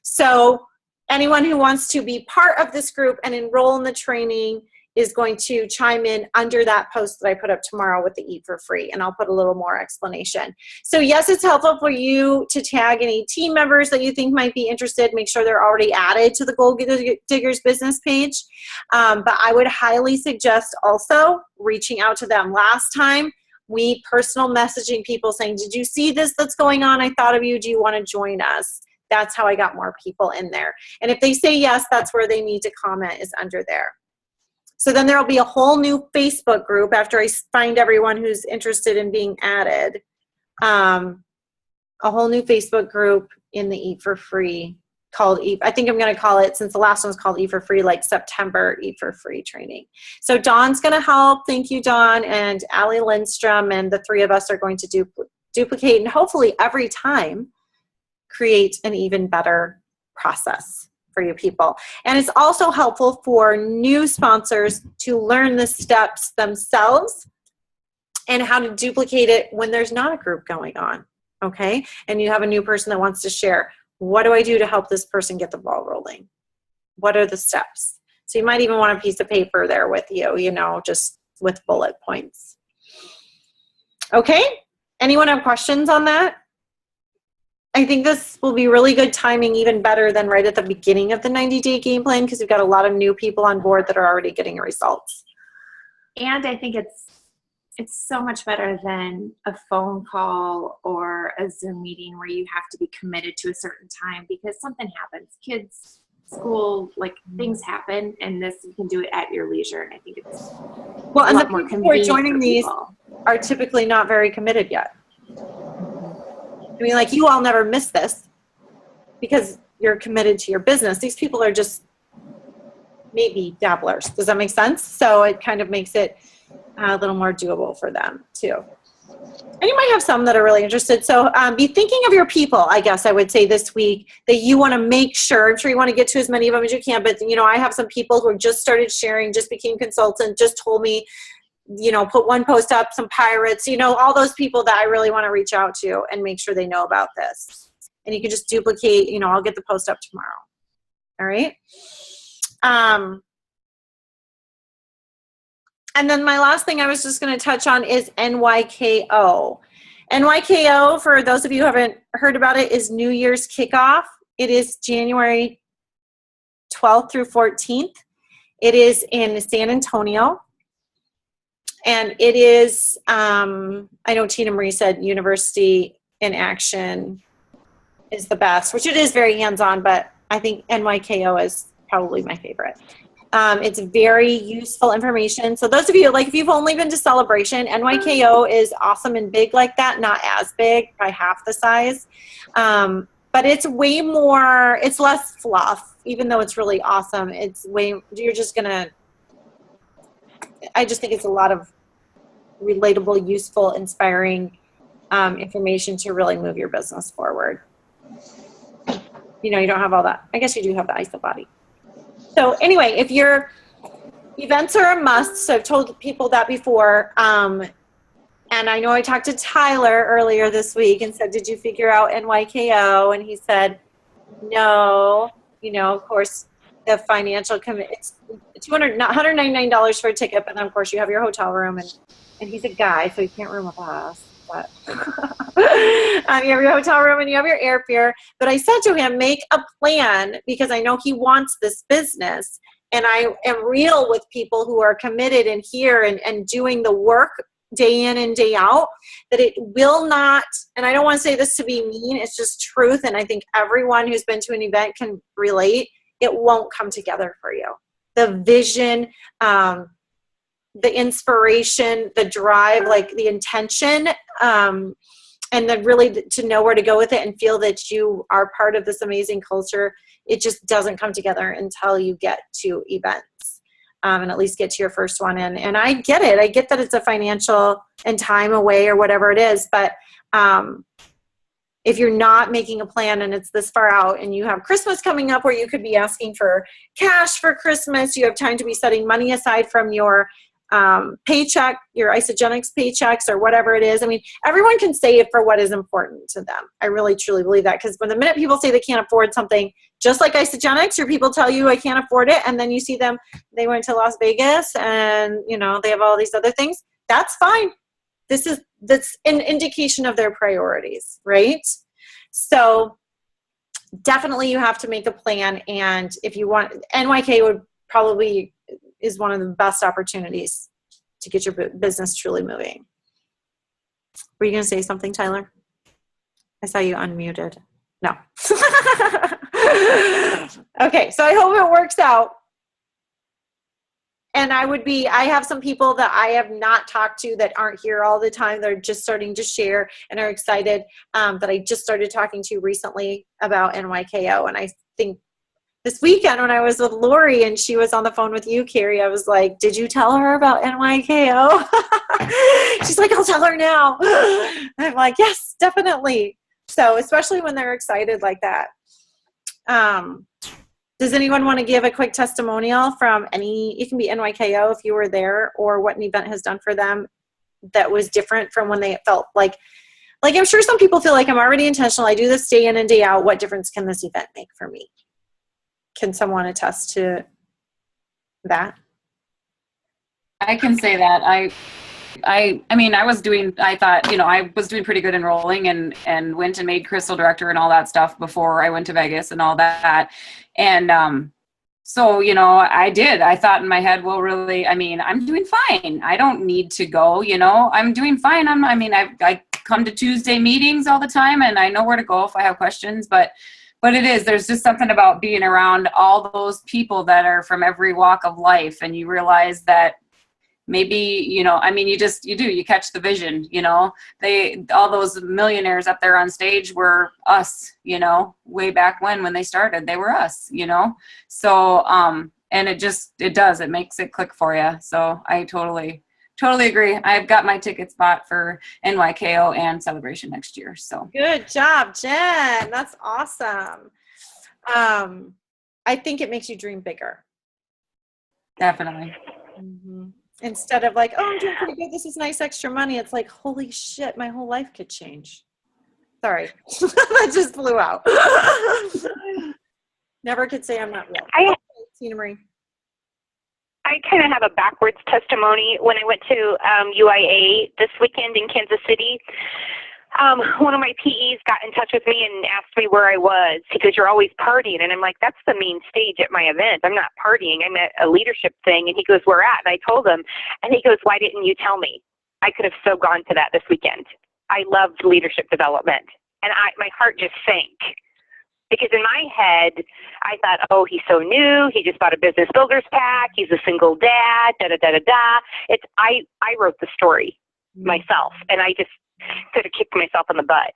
so anyone who wants to be part of this group and enroll in the training is going to chime in under that post that I put up tomorrow with the Eat for Free, and I'll put a little more explanation. So yes, it's helpful for you to tag any team members that you think might be interested. Make sure they're already added to the Goaldiggers business page. But I would highly suggest also reaching out to them. Last time, we personal messaging people saying, did you see this that's going on? I thought of you. Do you want to join us? That's how I got more people in there. And if they say yes, that's where they need to comment, is under there. So then there'll be a whole new Facebook group after I find everyone who's interested in being added. A whole new Facebook group in the Eat for Free called I think I'm going to call it, since the last one's called Eat for Free, like September Eat for Free training. So Dawn's going to help. Thank you, Dawn, and Allie Lindstrom, and the 3 of us are going to duplicate and hopefully every time create an even better process for you people. And it's also helpful for new sponsors to learn the steps themselves and how to duplicate it when there's not a group going on, okay? And you have a new person that wants to share. What do I do to help this person get the ball rolling? What are the steps? So you might even want a piece of paper there with you, you know, just with bullet points. Okay, anyone have questions on that? I think this will be really good timing, even better than right at the beginning of the 90-day game plan, because we've got a lot of new people on board that are already getting results. And I think it's so much better than a phone call or a Zoom meeting where you have to be committed to a certain time, because something happens. Kids, school, like things happen, and this, you can do it at your leisure. And I think it's well, a and lot the more people who are convenient joining for these people. Are typically not very committed yet. I mean, like, you all never miss this because you're committed to your business. These people are just maybe dabblers. Does that make sense? So it kind of makes it a little more doable for them too. And you might have some that are really interested. So be thinking of your people, I guess I would say this week, that you want to make sure, I'm sure you want to get to as many of them as you can, but you know, I have some people who just started sharing, just became consultant, just told me, you know, put one post up, some pirates, you know, all those people that I really want to reach out to and make sure they know about this. And you can just duplicate, you know, I'll get the post up tomorrow. All right. And then my last thing I was just going to touch on is NYKO. NYKO, for those of you who haven't heard about it, is New Year's kickoff. It is January 12th through 14th. It is in San Antonio. And it is, I know Tina Marie said University in Action is the best, which it is very hands-on, but I think NYKO is probably my favorite. It's very useful information. So those of you, like if you've only been to Celebration, NYKO is awesome and big like that, not as big, probably half the size. But it's way more, it's less fluff, even though it's really awesome. It's way, you're just gonna, I just think it's a lot of relatable, useful, inspiring information to really move your business forward. You know, you don't have all that. I guess you do have the ISO body. So anyway, if your events are a must, so I've told people that before, and I know I talked to Tyler earlier this week and said, did you figure out NYKO? And he said, no. You know, of course, the financial commitment, it's $199 for a ticket, but then of course you have your hotel room, and he's a guy, so he can't room with us. But you have your hotel room and you have your airfare. But I said to him, make a plan, because I know he wants this business, and I am real with people who are committed and here and doing the work day in and day out, that it will not, and I don't want to say this to be mean, it's just truth, and I think everyone who's been to an event can relate, it won't come together for you. The vision, the inspiration, the drive, like the intention, and then really to know where to go with it and feel that you are part of this amazing culture, it just doesn't come together until you get to events. And at least get to your first one in. And I get it. I get that it's a financial and time away or whatever it is. But if you're not making a plan and it's this far out, and you have Christmas coming up where you could be asking for cash for Christmas, you have time to be setting money aside from your paycheck, your Isagenix paychecks or whatever it is. I mean, everyone can save for what is important to them. I really, truly believe that, because when the minute people say they can't afford something, just like Isagenix, or people tell you I can't afford it, and then you see them, they went to Las Vegas and, you know, they have all these other things. That's fine. That's an indication of their priorities, right? So definitely you have to make a plan. And if you want, NYK would probably is one of the best opportunities to get your business truly moving. Were you going to say something, Tyler? I saw you unmuted. No. Okay, so I hope it works out. And I have some people that I have not talked to that aren't here all the time. They're just starting to share and are excited, that I just started talking to recently about NYKO. And I think this weekend when I was with Lori and she was on the phone with you, Carrie, I was like, did you tell her about NYKO? She's like, I'll tell her now. I'm like, yes, definitely. So especially when they're excited like that. Does anyone want to give a quick testimonial from it can be NYKO if you were there, or what an event has done for them that was different from when they felt like I'm sure some people feel like I'm already intentional. I do this day in and day out. What difference can this event make for me? Can someone attest to that? I can say that. I mean, I was doing pretty good enrolling and went and made Crystal director and all that stuff before I went to Vegas and all that. And so, you know, I thought in my head, well, really, I mean, I'm doing fine. I don't need to go, you know, I'm doing fine. I come to Tuesday meetings all the time and I know where to go if I have questions, but there's just something about being around all those people that are from every walk of life. And you realize that maybe, you know, I mean, you catch the vision, you know, all those millionaires up there on stage were us, you know, way back when they started, they were us, you know? So, and it makes it click for you. So I totally agree. I've got my tickets bought for NYKO and Celebration next year. So good job, Jen. That's awesome. I think it makes you dream bigger. Definitely. Mm-hmm. Instead of like, oh, I'm doing pretty good, this is nice extra money. It's like, holy shit, my whole life could change. Sorry. That just flew out. Never could say I'm not real. Tina Marie. I kind of have a backwards testimony. When I went to UIA this weekend in Kansas City, one of my PEs got in touch with me and asked me where I was. He goes, "You're always partying." And I'm like, "That's the main stage at my event. I'm not partying. I'm at a leadership thing." And he goes, "Where at?" And I told him. And he goes, "Why didn't you tell me? I could have so gone to that this weekend." I loved leadership development. And my heart just sank. Because in my head, I thought, oh, he's so new. He just bought a business builder's pack. He's a single dad, da-da-da-da-da. I wrote the story myself, and I just could have kicked myself in the butt.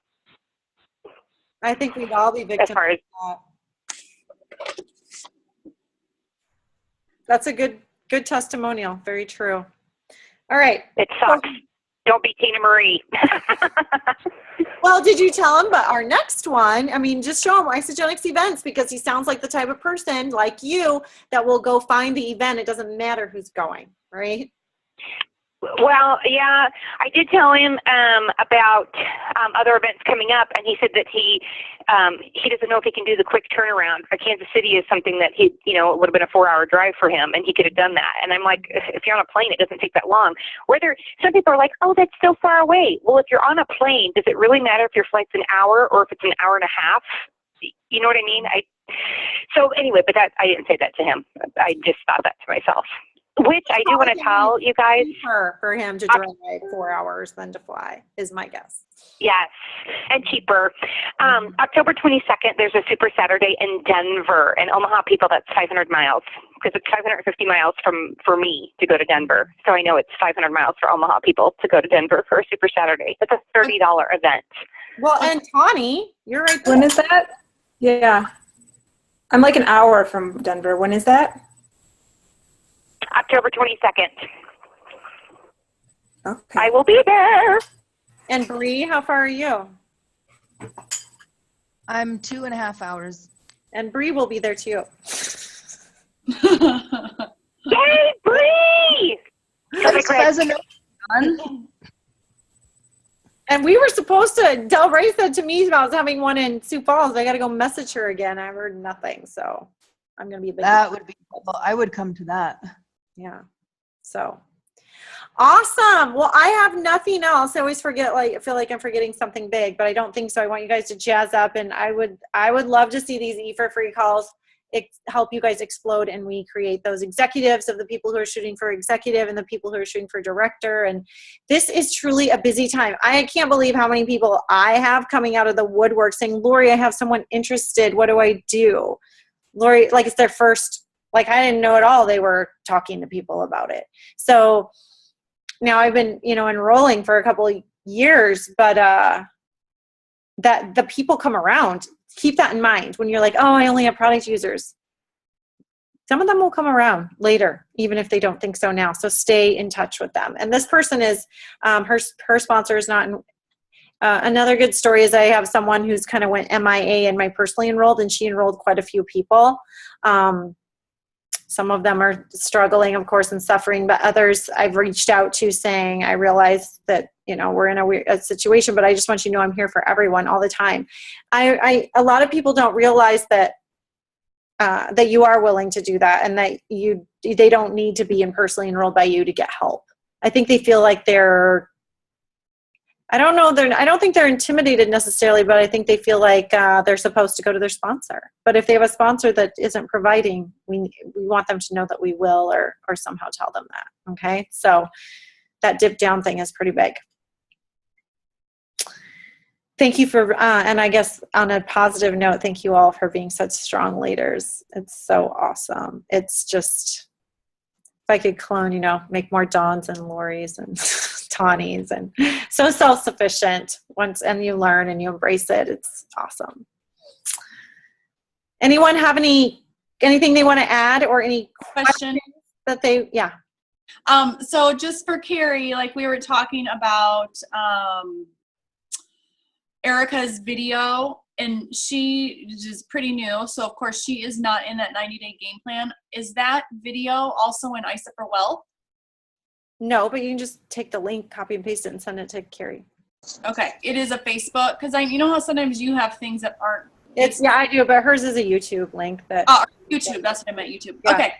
I think we'd all be victims of that. That's a good testimonial. Very true. All right. It sucks. Don't be Tina Marie. Well, did you tell him about our next one? I mean, just show him Isogenics events, because he sounds like the type of person like you that will go find the event. It doesn't matter who's going, right? Well, yeah, I did tell him about other events coming up, and he said that he doesn't know if he can do the quick turnaround. Kansas City is something that it would have been a 4-hour drive for him, and he could have done that. And I'm like, if you're on a plane, it doesn't take that long. Some people are like, oh, that's so far away. Well, if you're on a plane, does it really matter if your flight's an hour or if it's an hour and a half? You know what I mean? So anyway, but I didn't say that to him. I just thought that to myself. Which I do want to tell you guys. For him to drive 4 hours than to fly is my guess. Yes, and cheaper. October 22nd, there's a Super Saturday in Denver. And Omaha people, that's 500 miles. Because it's 550 miles for me to go to Denver. So I know it's 500 miles for Omaha people to go to Denver for a Super Saturday. It's a $30 event. Well, and Tawny, you're right there. When is that? Yeah. I'm like an hour from Denver. When is that? October 22nd. Okay. I will be there. And Bree, how far are you? I'm 2.5 hours. And Bree will be there too. Yay, Bree! And we were supposed to, Del Ray said to me about having one in Sioux Falls. I got to go message her again. I heard nothing. So I'm going to be a big. That would be cool. I would come to that. Yeah. So awesome. Well, I have nothing else. I always forget, I feel like I'm forgetting something big, but I don't think so. I want you guys to jazz up, and I would love to see these E4 calls help you guys explode, and we create those executives of the people who are shooting for executive and the people who are shooting for director. And this is truly a busy time. I can't believe how many people I have coming out of the woodwork saying, Lori, I have someone interested. What do I do? Lori, it's their first, I didn't know at all they were talking to people about it. So now I've been, enrolling for a couple of years, but that the people come around. Keep that in mind when you're like, oh, I only have product users. Some of them will come around later, even if they don't think so now. So stay in touch with them. And this person is, her sponsor is not in. Another good story is I have someone who's kind of went MIA and my personally enrolled, and she enrolled quite a few people. Some of them are struggling, of course, and suffering, but others I've reached out to saying, I realize that, we're in a weird situation, but I just want you to know I'm here for everyone all the time. A lot of people don't realize that that you are willing to do that, and that they don't need to be personally enrolled by you to get help. I think they feel like I don't think they're intimidated necessarily, but I think they feel like they're supposed to go to their sponsor. But if they have a sponsor that isn't providing, we want them to know that we will, or somehow tell them that. Okay, so that dip down thing is pretty big. Thank you for, and I guess on a positive note, thank you all for being such strong leaders. It's so awesome. It's just, if I could clone, make more Dawns and Loris and Tawnys, and so self-sufficient and you learn and you embrace it. It's awesome. Anyone have anything they want to add, or any questions that yeah. So just for Carrie, we were talking about Erica's video, and she is pretty new, so of course she is not in that 90-day game plan. Is that video also in ISA for Wealth? No, but you can just take the link, copy and paste it, and send it to Carrie. Okay, it is a Facebook, because you know how sometimes you have things that aren't. Yeah, I do, but hers is a YouTube link that. Oh, YouTube. That's what I meant. YouTube. Yeah. Okay.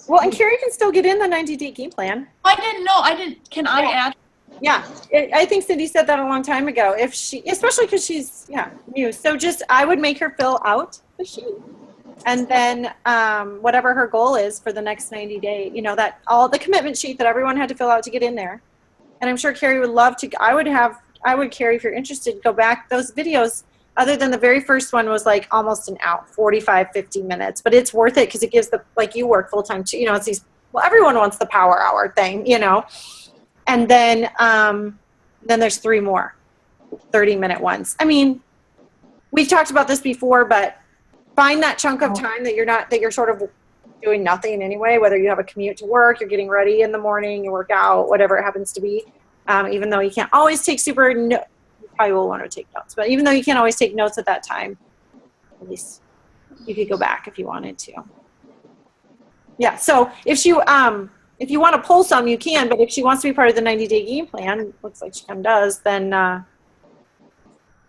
Well, and Carrie can still get in the 90-day game plan. I didn't know. Can I add? Yeah, I think Cindy said that a long time ago. If she, especially because she's new, so just I would make her fill out the sheet, and then whatever her goal is for the next 90 day, that all the commitment sheet that everyone had to fill out to get in there. And I'm sure Carrie would love to. I would Carrie, if you're interested, go back those videos. Other than the very first one was like almost an hour, 45, 50 minutes, but it's worth it because it gives like you work full time too. It's these. Well, everyone wants the power hour thing, And then there's 3 more 30-minute ones. I mean, we've talked about this before, but find that chunk of time that you're sort of doing nothing anyway, whether you have a commute to work, you're getting ready in the morning, you work out, whatever it happens to be. Even though you can't always take you probably will want to take notes, but even though you can't always take notes at that time, at least you could go back if you wanted to. Yeah, so if you want to pull some, you can, but if she wants to be part of the 90-day game plan, looks like she kind of does, then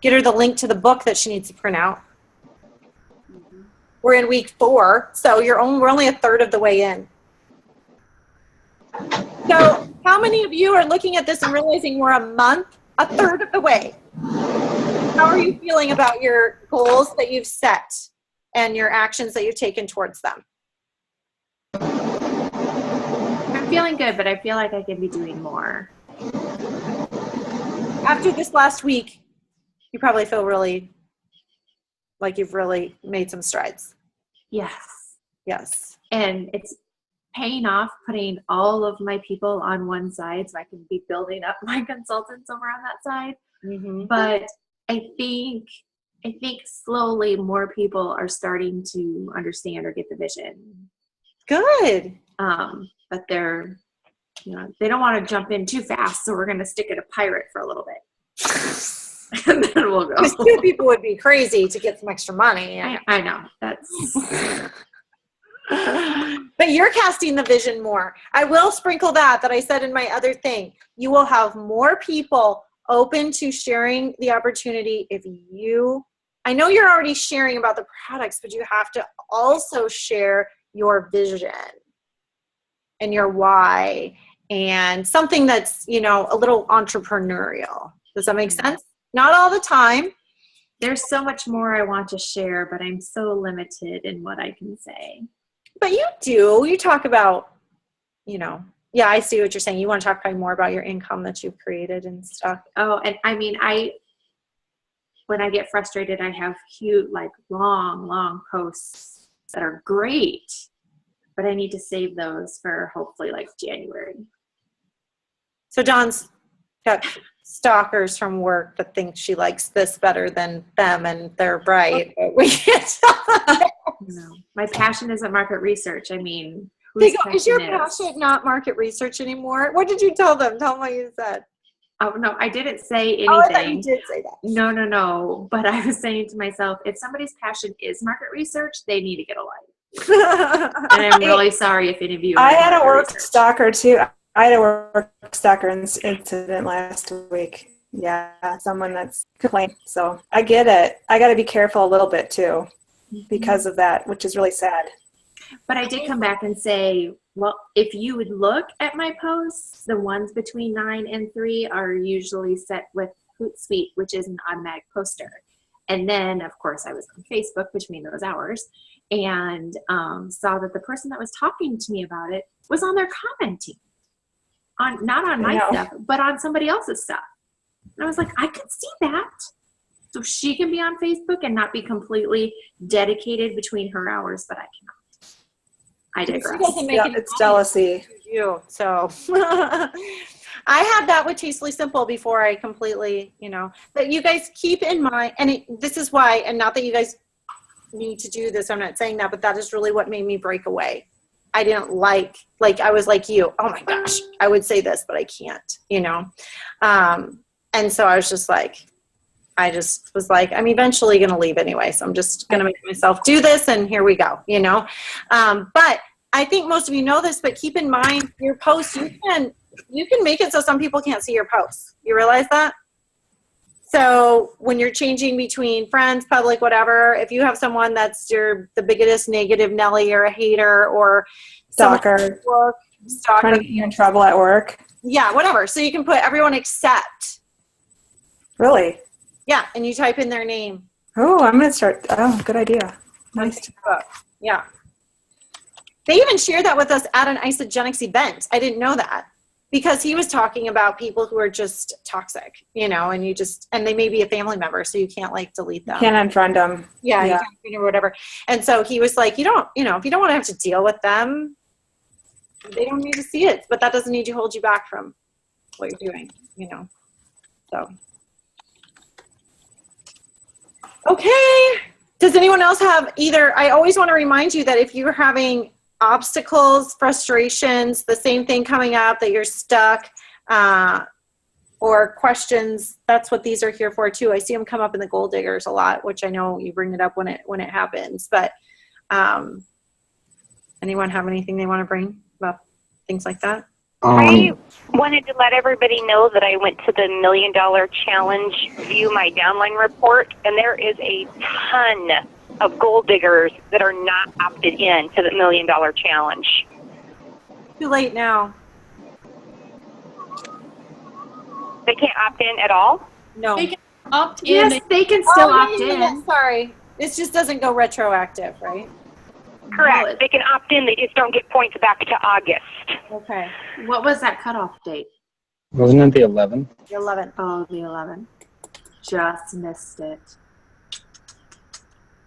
get her the link to the book that she needs to print out. We're in week 4, so we're only a third of the way in. So how many of you are looking at this and realizing we're a third of the way? How are you feeling about your goals that you've set and your actions that you've taken towards them? I'm feeling good, but I feel like I could be doing more. After this last week, you probably feel really like you've really made some strides. Yes. Yes. And it's paying off putting all of my people on one side so I can be building up my consultants over on that side. Mm-hmm. But I think slowly more people are starting to understand or get the vision. Good. But they're, they don't want to jump in too fast, so we're going to stick at a pirate for a little bit. And then we'll go. Because 2 people would be crazy to get some extra money. I know. That's... But you're casting the vision more. I will sprinkle that I said in my other thing. You will have more people open to sharing the opportunity if I know you're already sharing about the products, but you have to also share your vision and your why and something that's, a little entrepreneurial. Does that make sense? Not all the time. There's so much more I want to share, but I'm so limited in what I can say. But you do. You talk about, yeah, I see what you're saying. You want to talk probably more about your income that you've created and stuff. Oh, and I mean, when I get frustrated, I have huge, long posts that are great, but I need to save those for hopefully January. So Dawn's got stalkers from work that think she likes this better than them, and they're bright. But we can't tell them. No, my passion isn't market research. I mean, is your passion not market research anymore? What did you tell them? Tell them what you said. Oh, no, I didn't say anything. Oh, I thought you did say that. No. But I was saying to myself, if somebody's passion is market research, they need to get a life. And I'm really sorry if any of you. I had a work stalker too. I had a work stalker incident last week. Yeah, someone that's complained. So I get it. I got to be careful a little bit too because of that, which is really sad. But I did come back and say, well, if you would look at my posts, the ones between 9 and 3 are usually set with Hootsuite, which is an automatic poster. And then, of course, I was on Facebook between those hours and saw that the person that was talking to me about it was on there commenting. Not on my stuff, but on somebody else's stuff. And I was like, I could see that. So she can be on Facebook and not be completely dedicated between her hours, but I cannot. I digress. It's jealousy. You. So I had that with Tastefully Simple before I completely, but you guys keep in mind, and this is why, and not that you guys need to do this, I'm not saying that, but that is really what made me break away. I didn't like I was like you, oh my gosh, I would say this, but I can't, and so I was just like, I'm eventually going to leave anyway. So I'm just going to make myself do this and here we go, but I think most of you know this, but keep in mind your posts, you can make it so some people can't see your posts. You realize that? So when you're changing between friends, public, whatever, if you have someone that's the biggest negative Nelly or a hater or stalker, trying to get you in trouble at work. Yeah, whatever. So you can put everyone except. Really? Yeah, and you type in their name. Oh, I'm going to start. Oh, good idea. Nice. Yeah. They even shared that with us at an Isogenics event. I didn't know that because he was talking about people who are just toxic, you know, and they may be a family member, so you can't like delete them. Can't unfriend them. Yeah, you can't or whatever. And so he was like, if you don't want to have to deal with them, they don't need to see it, but that doesn't need to hold you back from what you're doing, you know. So. Okay. Does anyone else have I always want to remind you that if you're having obstacles, frustrations, the same thing coming up, that you're stuck, or questions, that's what these are here for too. I see them come up in the Goaldiggers a lot, which I know you bring it up when it happens. But anyone have anything they want to bring about things like that? I wanted to let everybody know that I went to the $1 Million Challenge View My Downline report, and there is a ton of Goaldiggers that are not opted in to the $1 Million Challenge. Too late now. They can't opt in at all? No. They can opt in. Yes, they can still opt in. Sorry. This just doesn't go retroactive, right? Correct. No, They can opt in. They just don't get points back to August. Okay. What was that cutoff date? Wasn't it the 11th? The 11th. Oh, the 11th. Just missed it.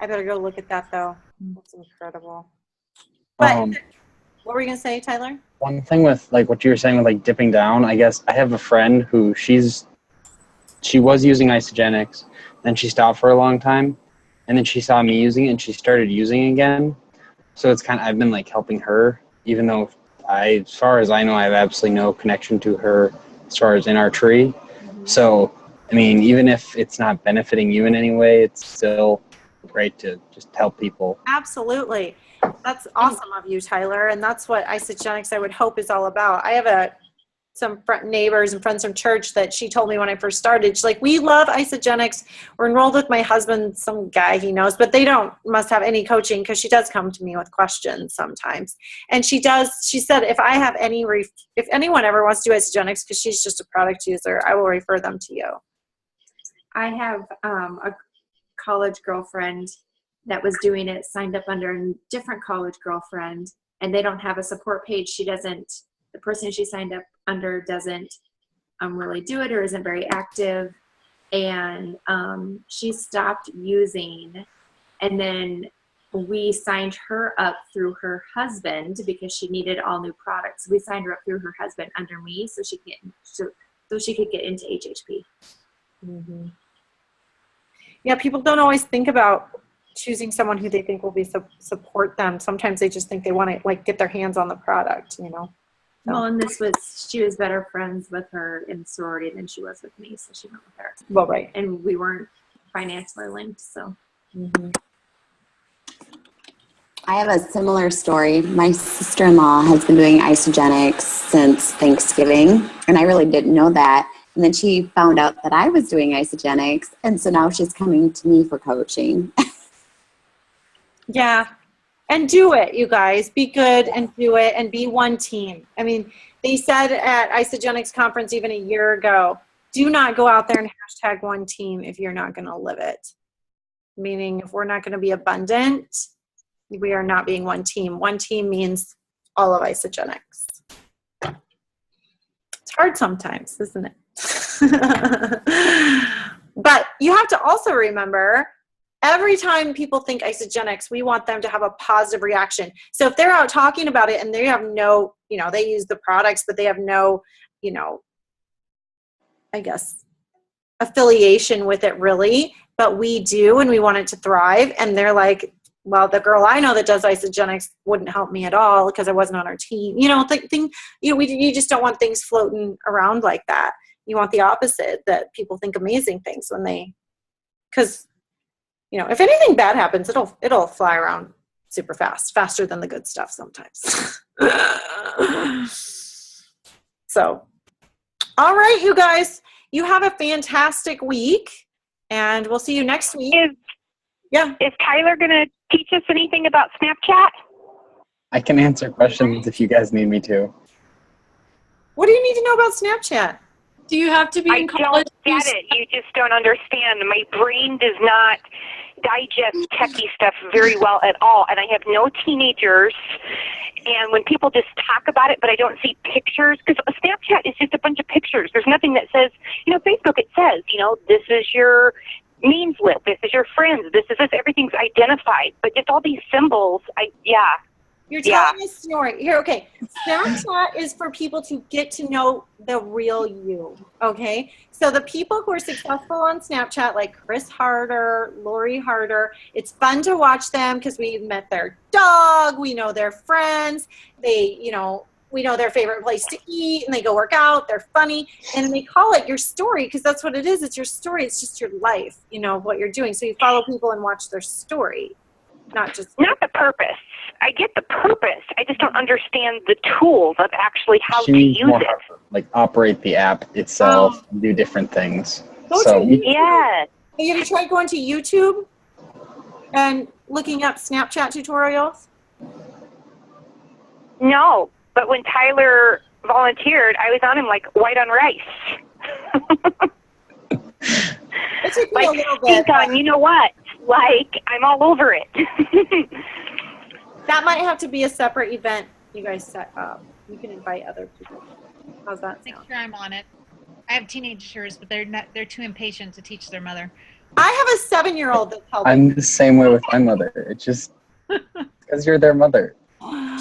I better go look at that, though. That's incredible. But what were you going to say, Tyler? One thing with like what you were saying with like dipping down, I guess I have a friend who she was using Isogenics, then she stopped for a long time, and then she saw me using it and she started using it again. So it's I've been like helping her, even though as far as I know, I have absolutely no connection to her as far as in our tree. Mm-hmm. So, I mean, even if it's not benefiting you in any way, it's still great to just help people. Absolutely. That's awesome of you, Tyler. And that's what Isogenics, I would hope, is all about. I have some neighbors and friends from church that she told me when I first started. She's like, we love Isogenics. We're enrolled with my husband, some guy he knows, but they must have any coaching, because she does come to me with questions sometimes. And she said, if anyone ever wants to do Isogenics, because she's just a product user, I will refer them to you. I have a college girlfriend that was doing it, signed up under a different college girlfriend, and they don't have a support page. The person she signed up under doesn't really do it or isn't very active. And she stopped using, and then we signed her up through her husband because she needed all new products. We signed her up through her husband under me so she could get into HHP. Mm-hmm. Yeah, people don't always think about choosing someone who they think will support them. Sometimes they just think they want to like get their hands on the product, you know. So. Well, and she was better friends with her in sorority than she was with me, so she went with her. Well, right. And we weren't financially linked, so. Mm-hmm. I have a similar story. My sister-in-law has been doing Isogenics since Thanksgiving, and I really didn't know that. And then she found out that I was doing Isogenics, and so now she's coming to me for coaching. Yeah. And do it, you guys. Be good and do it and be one team. I mean, they said at Isogenics conference even a year ago, do not go out there and hashtag one team if you're not going to live it. Meaning if we're not going to be abundant, we are not being one team. One team means all of Isogenics. It's hard sometimes, isn't it? But you have to also remember, every time people think Isogenics, we want them to have a positive reaction. So if they're out talking about it and they have no, they use the products, but they have no, I guess, affiliation with it really, but we do, and we want it to thrive. And they're like, well, the girl I know that does Isogenics wouldn't help me at all because I wasn't on her team. You just don't want things floating around like that. You want the opposite, that people think amazing things because if anything bad happens, it'll fly around super fast, faster than the good stuff sometimes. So, all right, you guys, you have a fantastic week, and we'll see you next week. Is Tyler going to teach us anything about Snapchat? I can answer questions if you guys need me to. What do you need to know about Snapchat? Do you have to be I in college? don't get it. You just don't understand. My brain does not digest techie stuff very well at all. And I have no teenagers. And when people just talk about it, but I don't see pictures, because Snapchat is just a bunch of pictures. There's nothing that says, Facebook, it says, this is your memes list, this is your friends, this is this, everything's identified. But just all these symbols, You're telling a story. Here, okay. Snapchat is for people to get to know the real you, okay? So the people who are successful on Snapchat, like Chris Harder, Lori Harder, it's fun to watch them because we met their dog, we know their friends, they, we know their favorite place to eat, and they go work out, they're funny, and they call it your story because that's what it is. It's your story. It's just your life, what you're doing. So you follow people and watch their story, not the purpose. I get the purpose. I just don't understand the tools of actually how to use it. Like operate the app itself, and do different things. Yes. Have you ever tried going to YouTube and looking up Snapchat tutorials? No, but when Tyler volunteered, I was on him like white on rice. It took me a little bit. You know what? Like, I'm all over it. That might have to be a separate event you guys set up. You can invite other people. How's that sound? Make sure I'm on it. I have teenagers, but they're too impatient to teach their mother. I have a 7-year-old that's helping. I'm the same way with my mother. It's just because you're their mother.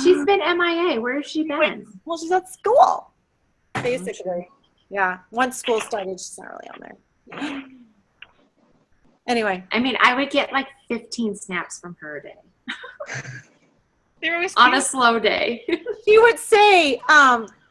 She's been MIA. Where has she been? Well, she's at school, basically. Yeah. Once school started, she's not really on there. Anyway. I mean, I would get like 15 snaps from her a day. They're always on a slow day. She would say,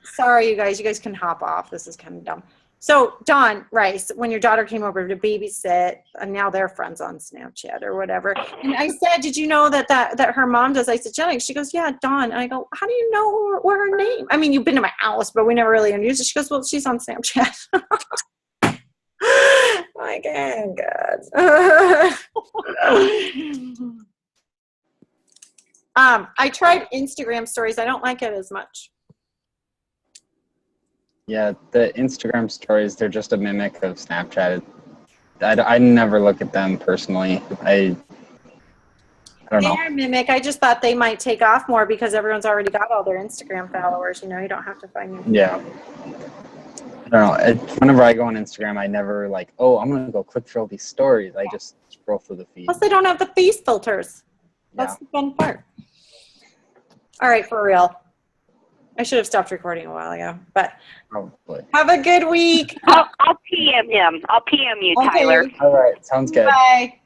sorry, you guys can hop off. This is kind of dumb. So, Dawn Rice, when your daughter came over to babysit, and now they're friends on Snapchat or whatever, and I said, did you know that her mom does isogenics? She goes, yeah, Dawn. And I go, how do you know what her name? I mean, you've been to my house, but we never really introduced her. She goes, well, she's on Snapchat. My God. I tried Instagram stories. I don't like it as much. Yeah, the Instagram stories, they're just a mimic of Snapchat. I never look at them personally. I don't know. They're a mimic. I just thought they might take off more because everyone's already got all their Instagram followers. You don't have to find them. Yeah. I don't know. Whenever I go on Instagram, I never I'm going to go click through all these stories. I just scroll through the feed. Plus, they don't have the face filters. That's the fun part. All right, for real. I should have stopped recording a while ago, but probably. Have a good week. I'll PM him. I'll PM you, Tyler. All right, sounds good. Bye.